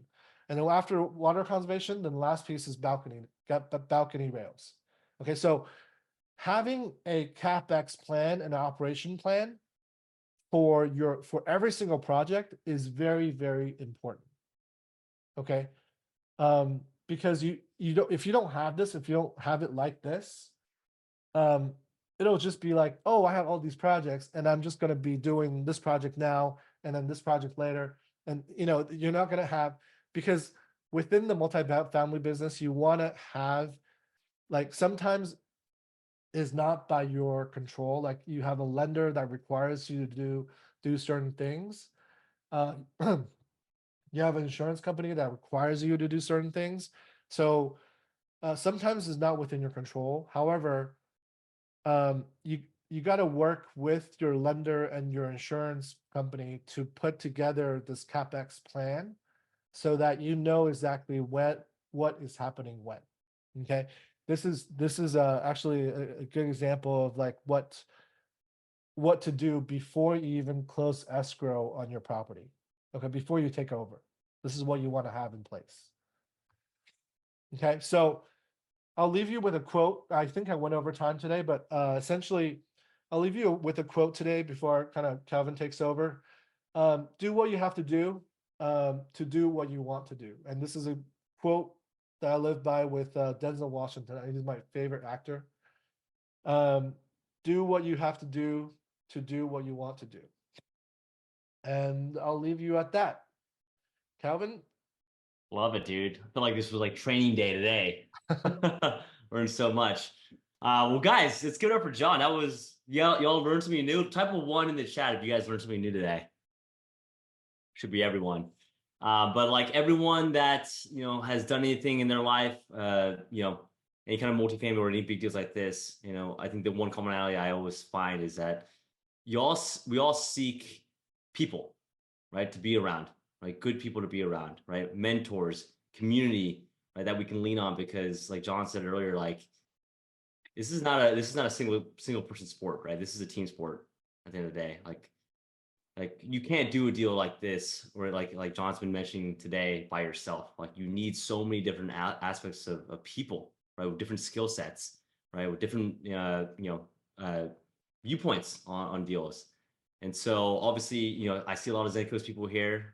And then after water conservation, then the last piece is balcony rails. Okay, so having a CapEx plan and an operation plan for every single project is very, very important. Okay. Because you don't, if you don't have this, if you don't have it like this, it'll just be like, oh, I have all these projects and I'm just going to be doing this project now and then this project later. And you're not going to have, because within the multifamily business, you want to have, like, sometimes is not by your control. Like you have a lender that requires you to do certain things. You have an insurance company that requires you to do certain things. So sometimes it's not within your control. However, you got to work with your lender and your insurance company to put together this CapEx plan so that you know exactly what is happening when. Okay, this is actually a good example of like what to do before you even close escrow on your property. Okay, before you take over, this is what you want to have in place. Okay, so I'll leave you with a quote. I think I went over time today, but essentially, I'll leave you with a quote today before kind of Calvin takes over. Do what you have to do what you want to do. And this is a quote that I live by with Denzel Washington. He's my favorite actor. Do what you have to do what you want to do. And I'll leave you at that. Calvin? Love it, dude. I feel like this was like training day today. Learned so much. Well, guys, let's give it up for John. That was y'all learned something new. Type of one in the chat if you guys learned something new today. Should be everyone. But like everyone that has done anything in their life, any kind of multifamily or any big deals like this, I think the one commonality I always find is that we all seek people, right, to be around, right, good people to be around, right, mentors, community, right, that we can lean on because, like John said earlier, like this is not a single person sport, right? This is a team sport at the end of the day. Like you can't do a deal like this or like John's been mentioning today by yourself. Like you need so many different aspects of people, right? With different skill sets, right? With different viewpoints on deals. And so obviously, I see a lot of Zenco's people here,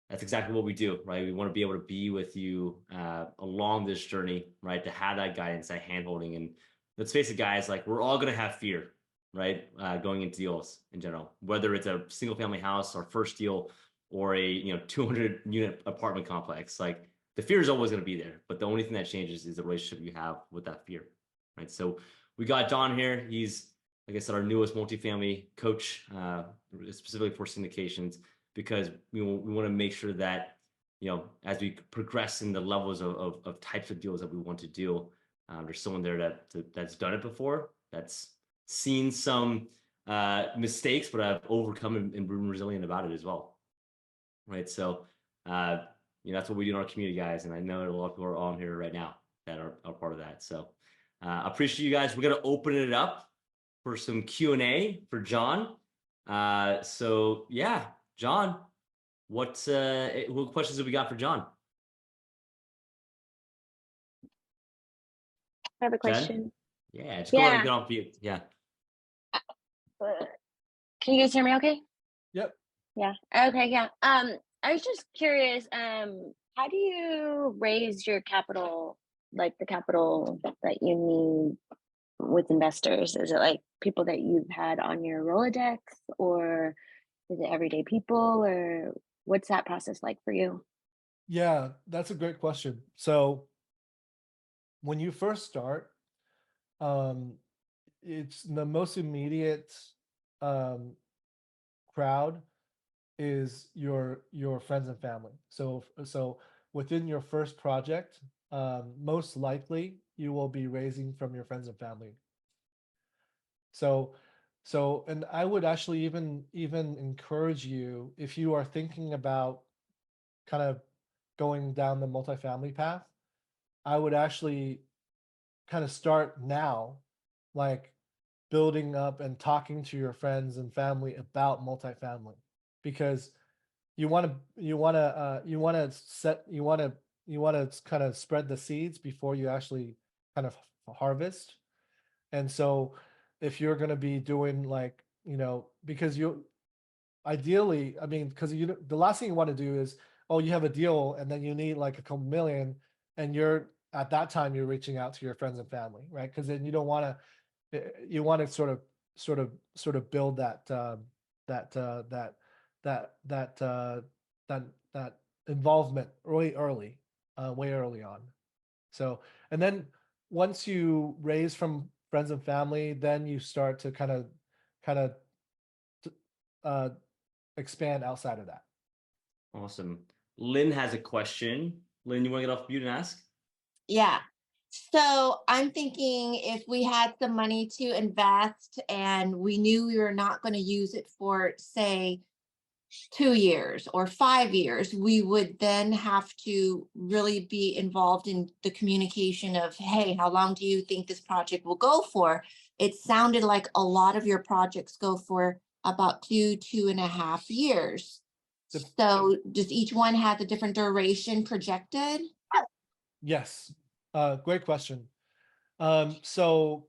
that's exactly what we do, right? We want to be able to be with you along this journey, right? To have that guidance, that handholding. And let's face it, guys, like we're all going to have fear, right? Going into deals in general, whether it's a single family house, our first deal, or a 200 unit apartment complex. Like the fear is always going to be there, but the only thing that changes is the relationship you have with that fear, right? So we got John here. He's, like I said, our newest multifamily coach, specifically for syndications, because we want to make sure that as we progress in the levels of types of deals that we want to do, there's someone there that's done it before, that's seen some mistakes, but I've overcome and been resilient about it as well, right? So that's what we do in our community, guys, and I know a lot of people are on here right now that are part of that. So I appreciate you guys. We're gonna open it up for some Q&A for John. So yeah, John, what questions have we got for John? I have a Jen? question. Yeah, just go ahead and get off mute. Yeah. Can you guys hear me okay? Yep. Yeah. Okay, yeah. I was just curious, how do you raise your capital, like the capital that you need with investors? Is it like people that you've had on your Rolodex, or is it everyday people, or what's that process like for you? Yeah, that's a great question. So when you first start, um, it's the most immediate um, crowd is your friends and family. So within your first project, most likely you will be raising from your friends and family. So and I would actually even encourage you, if you are thinking about kind of going down the multifamily path, I would actually kind of start now, like building up and talking to your friends and family about multifamily, because you want to kind of spread the seeds before you actually kind of harvest. And so if you're going to be doing like, because you ideally, I mean, because the last thing you want to do is, oh, you have a deal and then you need like a couple million, and you're at that time you're reaching out to your friends and family, right? Because then you don't want to, you want to sort of build that that involvement early, way early on. So, and then once you raise from friends and family, then you start to kind of uh, expand outside of that. Awesome. Lynn has a question. Lynn, you want to get off mute and ask? Yeah. So I'm thinking if we had the money to invest and we knew we were not going to use it for, say, 2 years or 5 years, we would then have to really be involved in the communication of, hey, how long do you think this project will go for? It sounded like a lot of your projects go for about 2.5 years. So does each one have a different duration projected? Yes, great question. So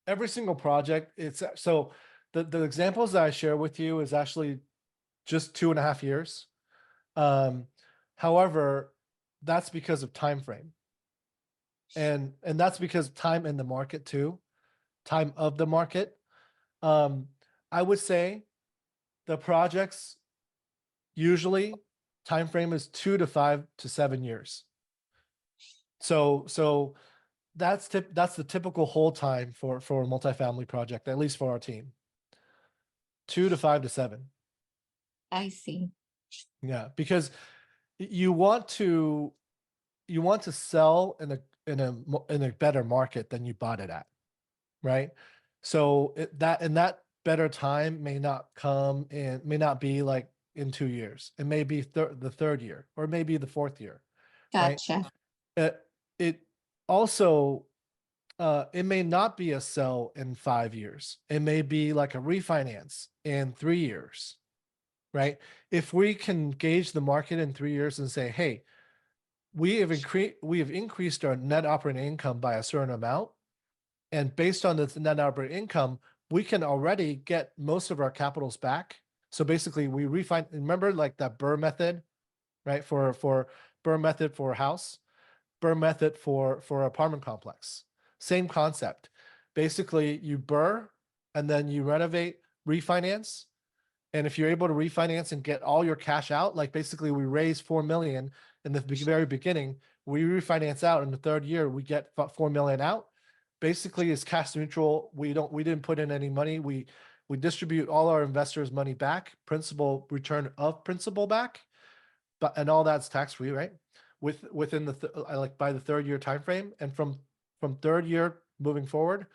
every single project, it's so the examples that I share with you is actually just 2.5 years. However, that's because of time frame, and that's because time in the market too, time of the market. I would say the projects usually time frame is 2 to 5 to 7 years. So that's the typical hold time for a multifamily project, at least for our team. 2 to 5 to 7. I see. Yeah, because you want to sell in a better market than you bought it at, right? So that better time may not be like in 2 years. It may be the third year, or maybe the fourth year, right? Gotcha. It also it may not be a sell in 5 years. It may be like a refinance in 3 years, right? If we can gauge the market in 3 years and say, hey, we have increased our net operating income by a certain amount, and based on the net operating income, we can already get most of our capitals back. So basically, we remember like that Burr method, right? For Burr method for a house, Burr method for apartment complex. Same concept. Basically, you Burr and then you renovate, refinance. And if you're able to refinance and get all your cash out, like basically we raised 4 million in the very beginning, we refinance out in the third year, we get 4 million out. Basically, it's cash neutral. We didn't put in any money. We distribute all our investors' money back, principal return of principal back, and all that's tax free, right? Within the like by the third year time frame, and from third year moving forward,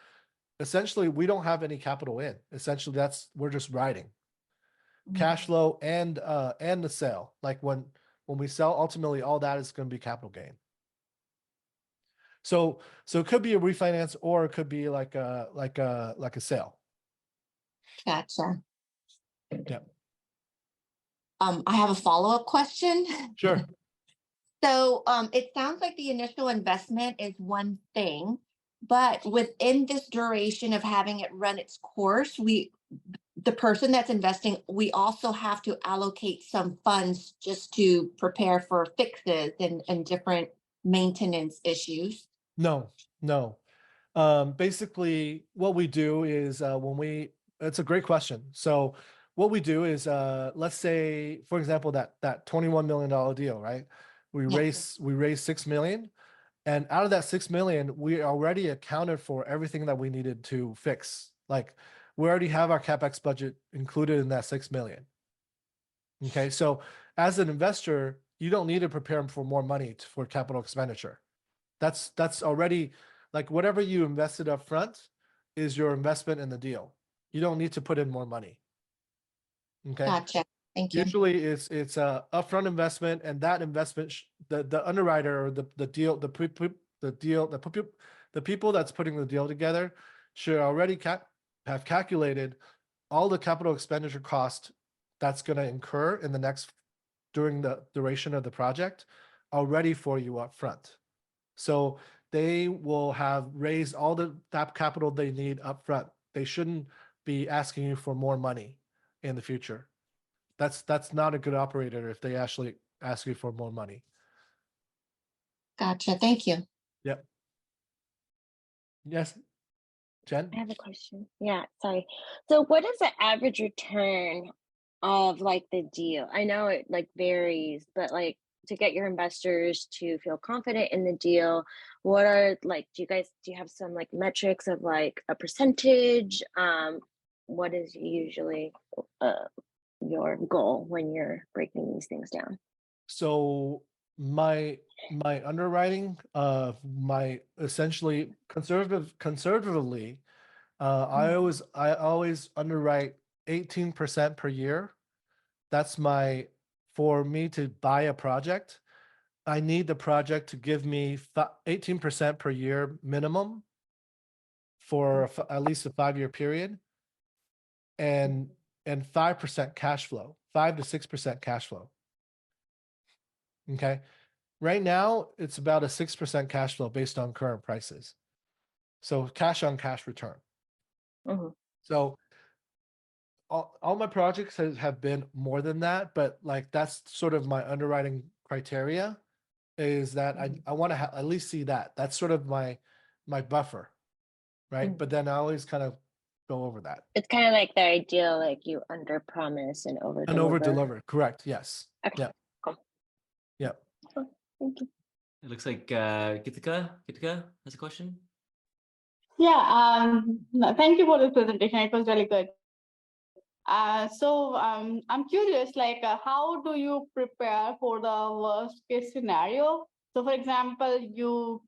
essentially we don't have any capital in. Essentially, we're just riding cash flow and the sale. Like when we sell, ultimately all that is going to be capital gain. So it could be a refinance, or it could be like a sale. Gotcha. Yeah. I have a follow-up question. Sure. So it sounds like the initial investment is one thing, but within this duration of having it run its course, the person that's investing, we also have to allocate some funds just to prepare for fixes and different maintenance issues. No. Basically, what we do is it's a great question. So what we do is, let's say, for example, that $21 million deal, right? We Yeah. raised 6 million, and out of that 6 million, we already accounted for everything that we needed to fix. Like we already have our CapEx budget included in that 6 million. Okay, so as an investor, you don't need to prepare for more money for capital expenditure. That's already, like, whatever you invested up front is your investment in the deal. You don't need to put in more money. Okay. Gotcha. Thank you. Usually it's a upfront investment, and that investment, the underwriter or the people that's putting the deal together should already have calculated all the capital expenditure cost that's going to incur in during the duration of the project already for you up front. So they will have raised all that capital they need up front. They shouldn't be asking you for more money in the future. That's not a good operator if they actually ask you for more money. Gotcha. Thank you. Yep. Yes, Jen? I have a question. Yeah, sorry. So what is the average return of like the deal? I know it like varies, but like to get your investors to feel confident in the deal, what are like, do you have some like metrics of like a percentage? What is usually your goal when you're breaking these things down? So my underwriting, my essentially conservatively, I always underwrite 18% per year. That's for me to buy a project, I need the project to give me 18% per year minimum for at least a 5-year period, and 5% cash flow, 5 to 6% cash flow. Okay. Right now, it's about a 6% cash flow based on current prices. So cash on cash return. Mhm. So all my projects have been more than that, but like that's sort of my underwriting criteria, is that I want to at least see that. That's sort of my buffer, right? But then I always kind of go over that. It's kind of like the ideal, like you under promise and over And over deliver, correct? Yes. Okay, Yeah. cool. Yeah. Cool. Thank you. It looks like Gitika has a question. Yeah, no, thank you for the presentation. It was really good. I'm curious, like, how do you prepare for the worst case scenario? So, for example, you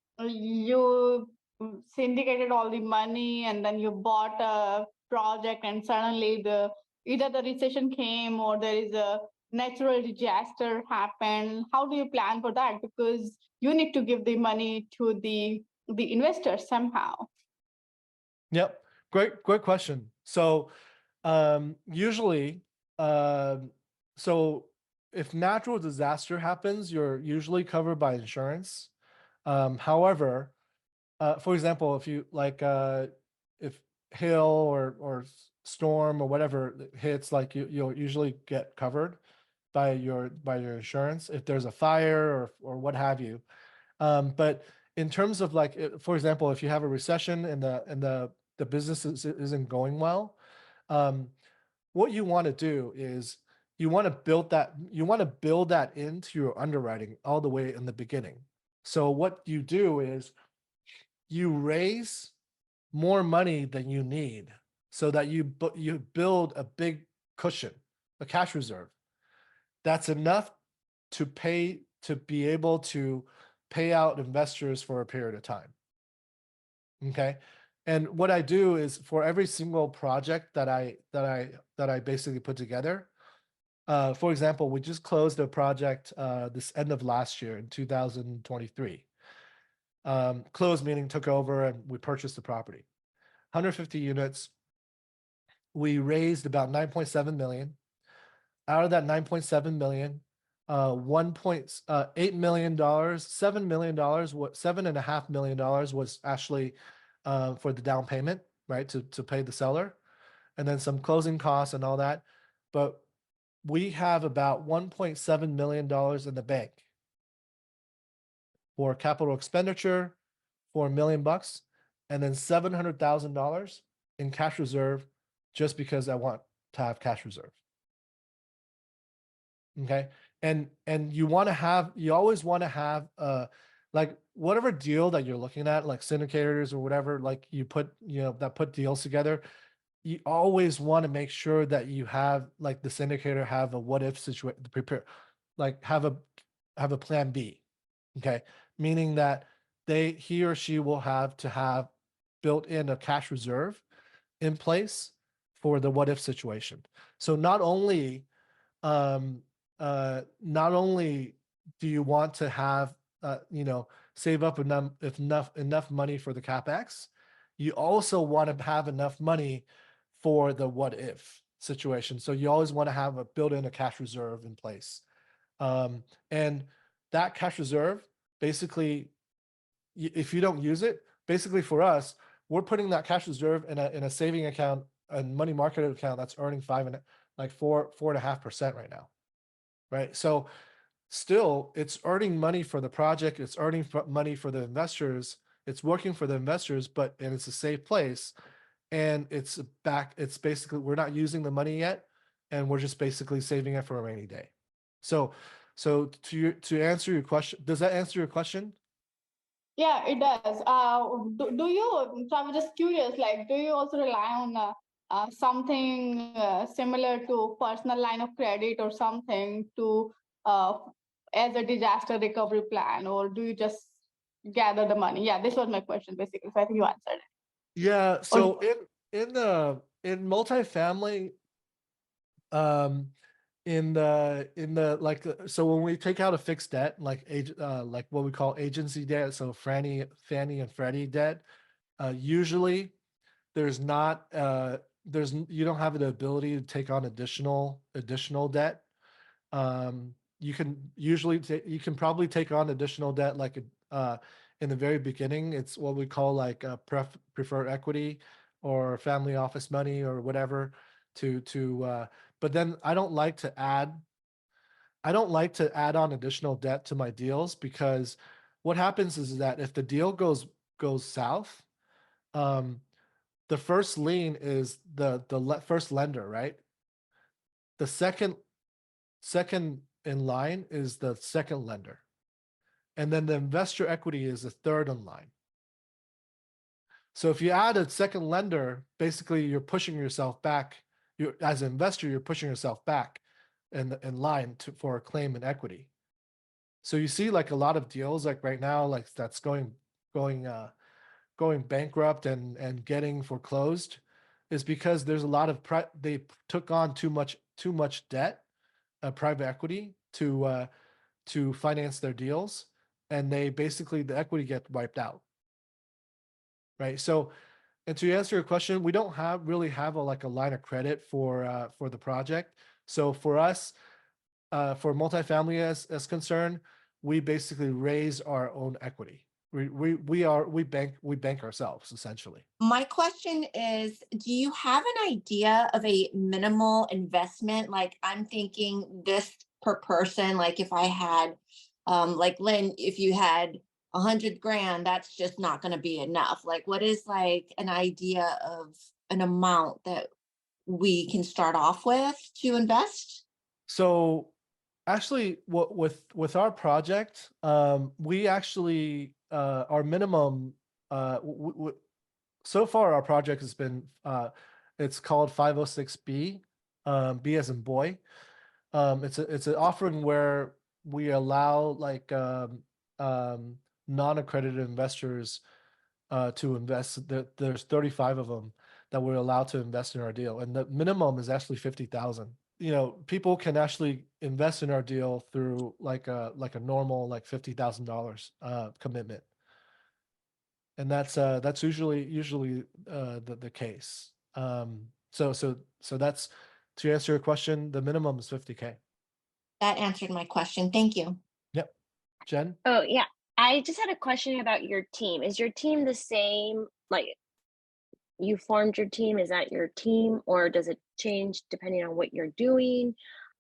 syndicated all the money, and then you bought a project, and suddenly either the recession came or there is a natural disaster happened. How do you plan for that? Because you need to give the money to the investors somehow. Yep. Great question. So usually, so if natural disaster happens, you're usually covered by insurance. However, for example, if you like, if hail or storm or whatever hits, like you'll usually get covered by your insurance if there's a fire or what have you. But in terms of like, for example, if you have a recession and the business isn't going well, what you want to do is you want to build that into your underwriting all the way in the beginning. So what you do is you raise more money than you need so that you build a big cushion, a cash reserve that's enough to be able to pay out investors for a period of time. Okay. And what I do is for every single project that I basically put together, for example, we just closed a project this end of last year in 2023. Closed meaning took over and we purchased the property. 150 units. We raised about 9.7 million. Out of that 9.7 million, $1.8 million, $7 million, $7.5 million was actually for the down payment, right? To pay the seller, and then some closing costs and all that. But we have about $1.7 million in the bank for capital expenditure for $1 million, and then $700,000 in cash reserve, just because I want to have cash reserve. Okay. And you always want to have like whatever deal that you're looking at, like syndicators or whatever, like that put deals together. You always want to make sure that you have like the syndicator have a what if situation to prepare, like have a plan B. Okay. Meaning that he or she will have to have built in a cash reserve in place for the what if situation. So not only do you want to have save up enough money for the capex, you also want to have enough money for the what if situation. So you always want to have build in a cash reserve in place, and that cash reserve basically, if you don't use it, basically for us, we're putting that cash reserve in a saving account, a money market account that's earning 4.5% right now. Right. So still it's earning money for the project. It's earning money for the investors. It's working for the investors, and it's a safe place. And it's basically, we're not using the money yet. And we're just basically saving it for a rainy day. So to answer your question, does that answer your question? Yeah, it does. Do you, so I'm just curious, like, do you also rely on something similar to personal line of credit or something to as a disaster recovery plan, or do you just gather the money? Yeah, this was my question basically. So I think you answered it. Yeah. So in multifamily, in the like, so when we take out a fixed debt, like like what we call agency debt, so Fannie and Freddie debt, usually there's not you don't have the ability to take on additional debt. You can probably take on additional debt like in the very beginning. It's what we call like preferred equity or family office money or whatever but then I don't like to add on additional debt to my deals, because what happens is that if the deal goes south, the first lien is the first lender, right? The second in line is the second lender. And then the investor equity is the third in line. So if you add a second lender, basically you're pushing yourself back. As an investor, you're pushing yourself back in line for a claim in equity. So you see like a lot of deals like right now, like that's going bankrupt and getting foreclosed, is because there's a lot of they took on too much debt, private equity to finance their deals, and they basically the equity get wiped out. Right. So, and to answer your question, we don't really have a line of credit for the project. So for us, for multifamily as concerned, we basically raise our own equity. We bank ourselves essentially. My question is, do you have an idea of a minimal investment? Like I'm thinking this per person, like if I had, like Lynn, if you had 100 grand, that's just not going to be enough. Like what is like an idea of an amount that we can start off with to invest? So actually, with our project, we actually our minimum so far our project has been it's called 506B, B as in boy. It's an offering where we allow like non-accredited investors to invest. There's 35 of them that we're allowed to invest in our deal, and the minimum is actually 50,000. You know, people can actually invest in our deal through like a normal like $50,000 commitment, and that's usually the case. So that's, to answer your question, the minimum is 50K. That answered my question. Thank you. Yep. Jen? Oh, yeah. I just had a question about your team. Is your team the same? Like, you formed your team, is that your team, or does it change depending on what you're doing?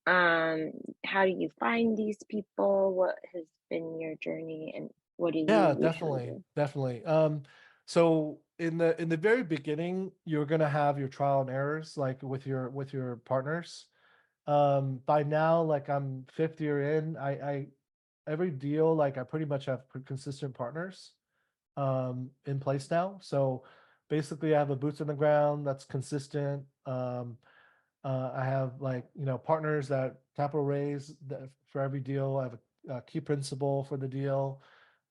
How do you find these people? What has been your journey, and what do you Yeah, usually definitely, do? definitely. So in the very beginning, you're gonna have your trial and errors, like with your partners. By now, like I'm fifth year in, I every deal, like I pretty much have consistent partners in place now. So basically, I have a boots on the ground that's consistent. I have like partners that capital raise for every deal. I have a key principal for the deal.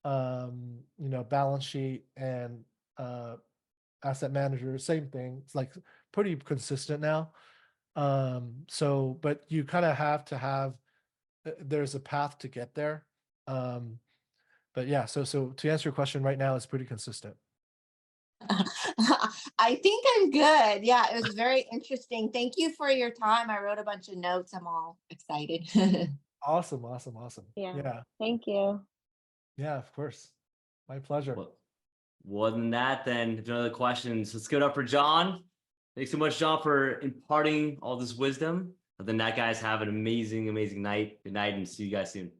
Balance sheet and asset manager, same thing. It's like pretty consistent now. So, but you kind of have to have, there's a path to get there. But yeah, so to answer your question right now, it's pretty consistent. I think I'm good. Yeah, it was very interesting. Thank you for your time. I wrote a bunch of notes. I'm all excited. Awesome. Yeah. Yeah. Thank you. Yeah, of course. My pleasure. Well, other than that, then if there are other questions, let's give it up for John. Thanks so much, John, for imparting all this wisdom. Other than that, guys, have an amazing, amazing night. Good night, and see you guys soon.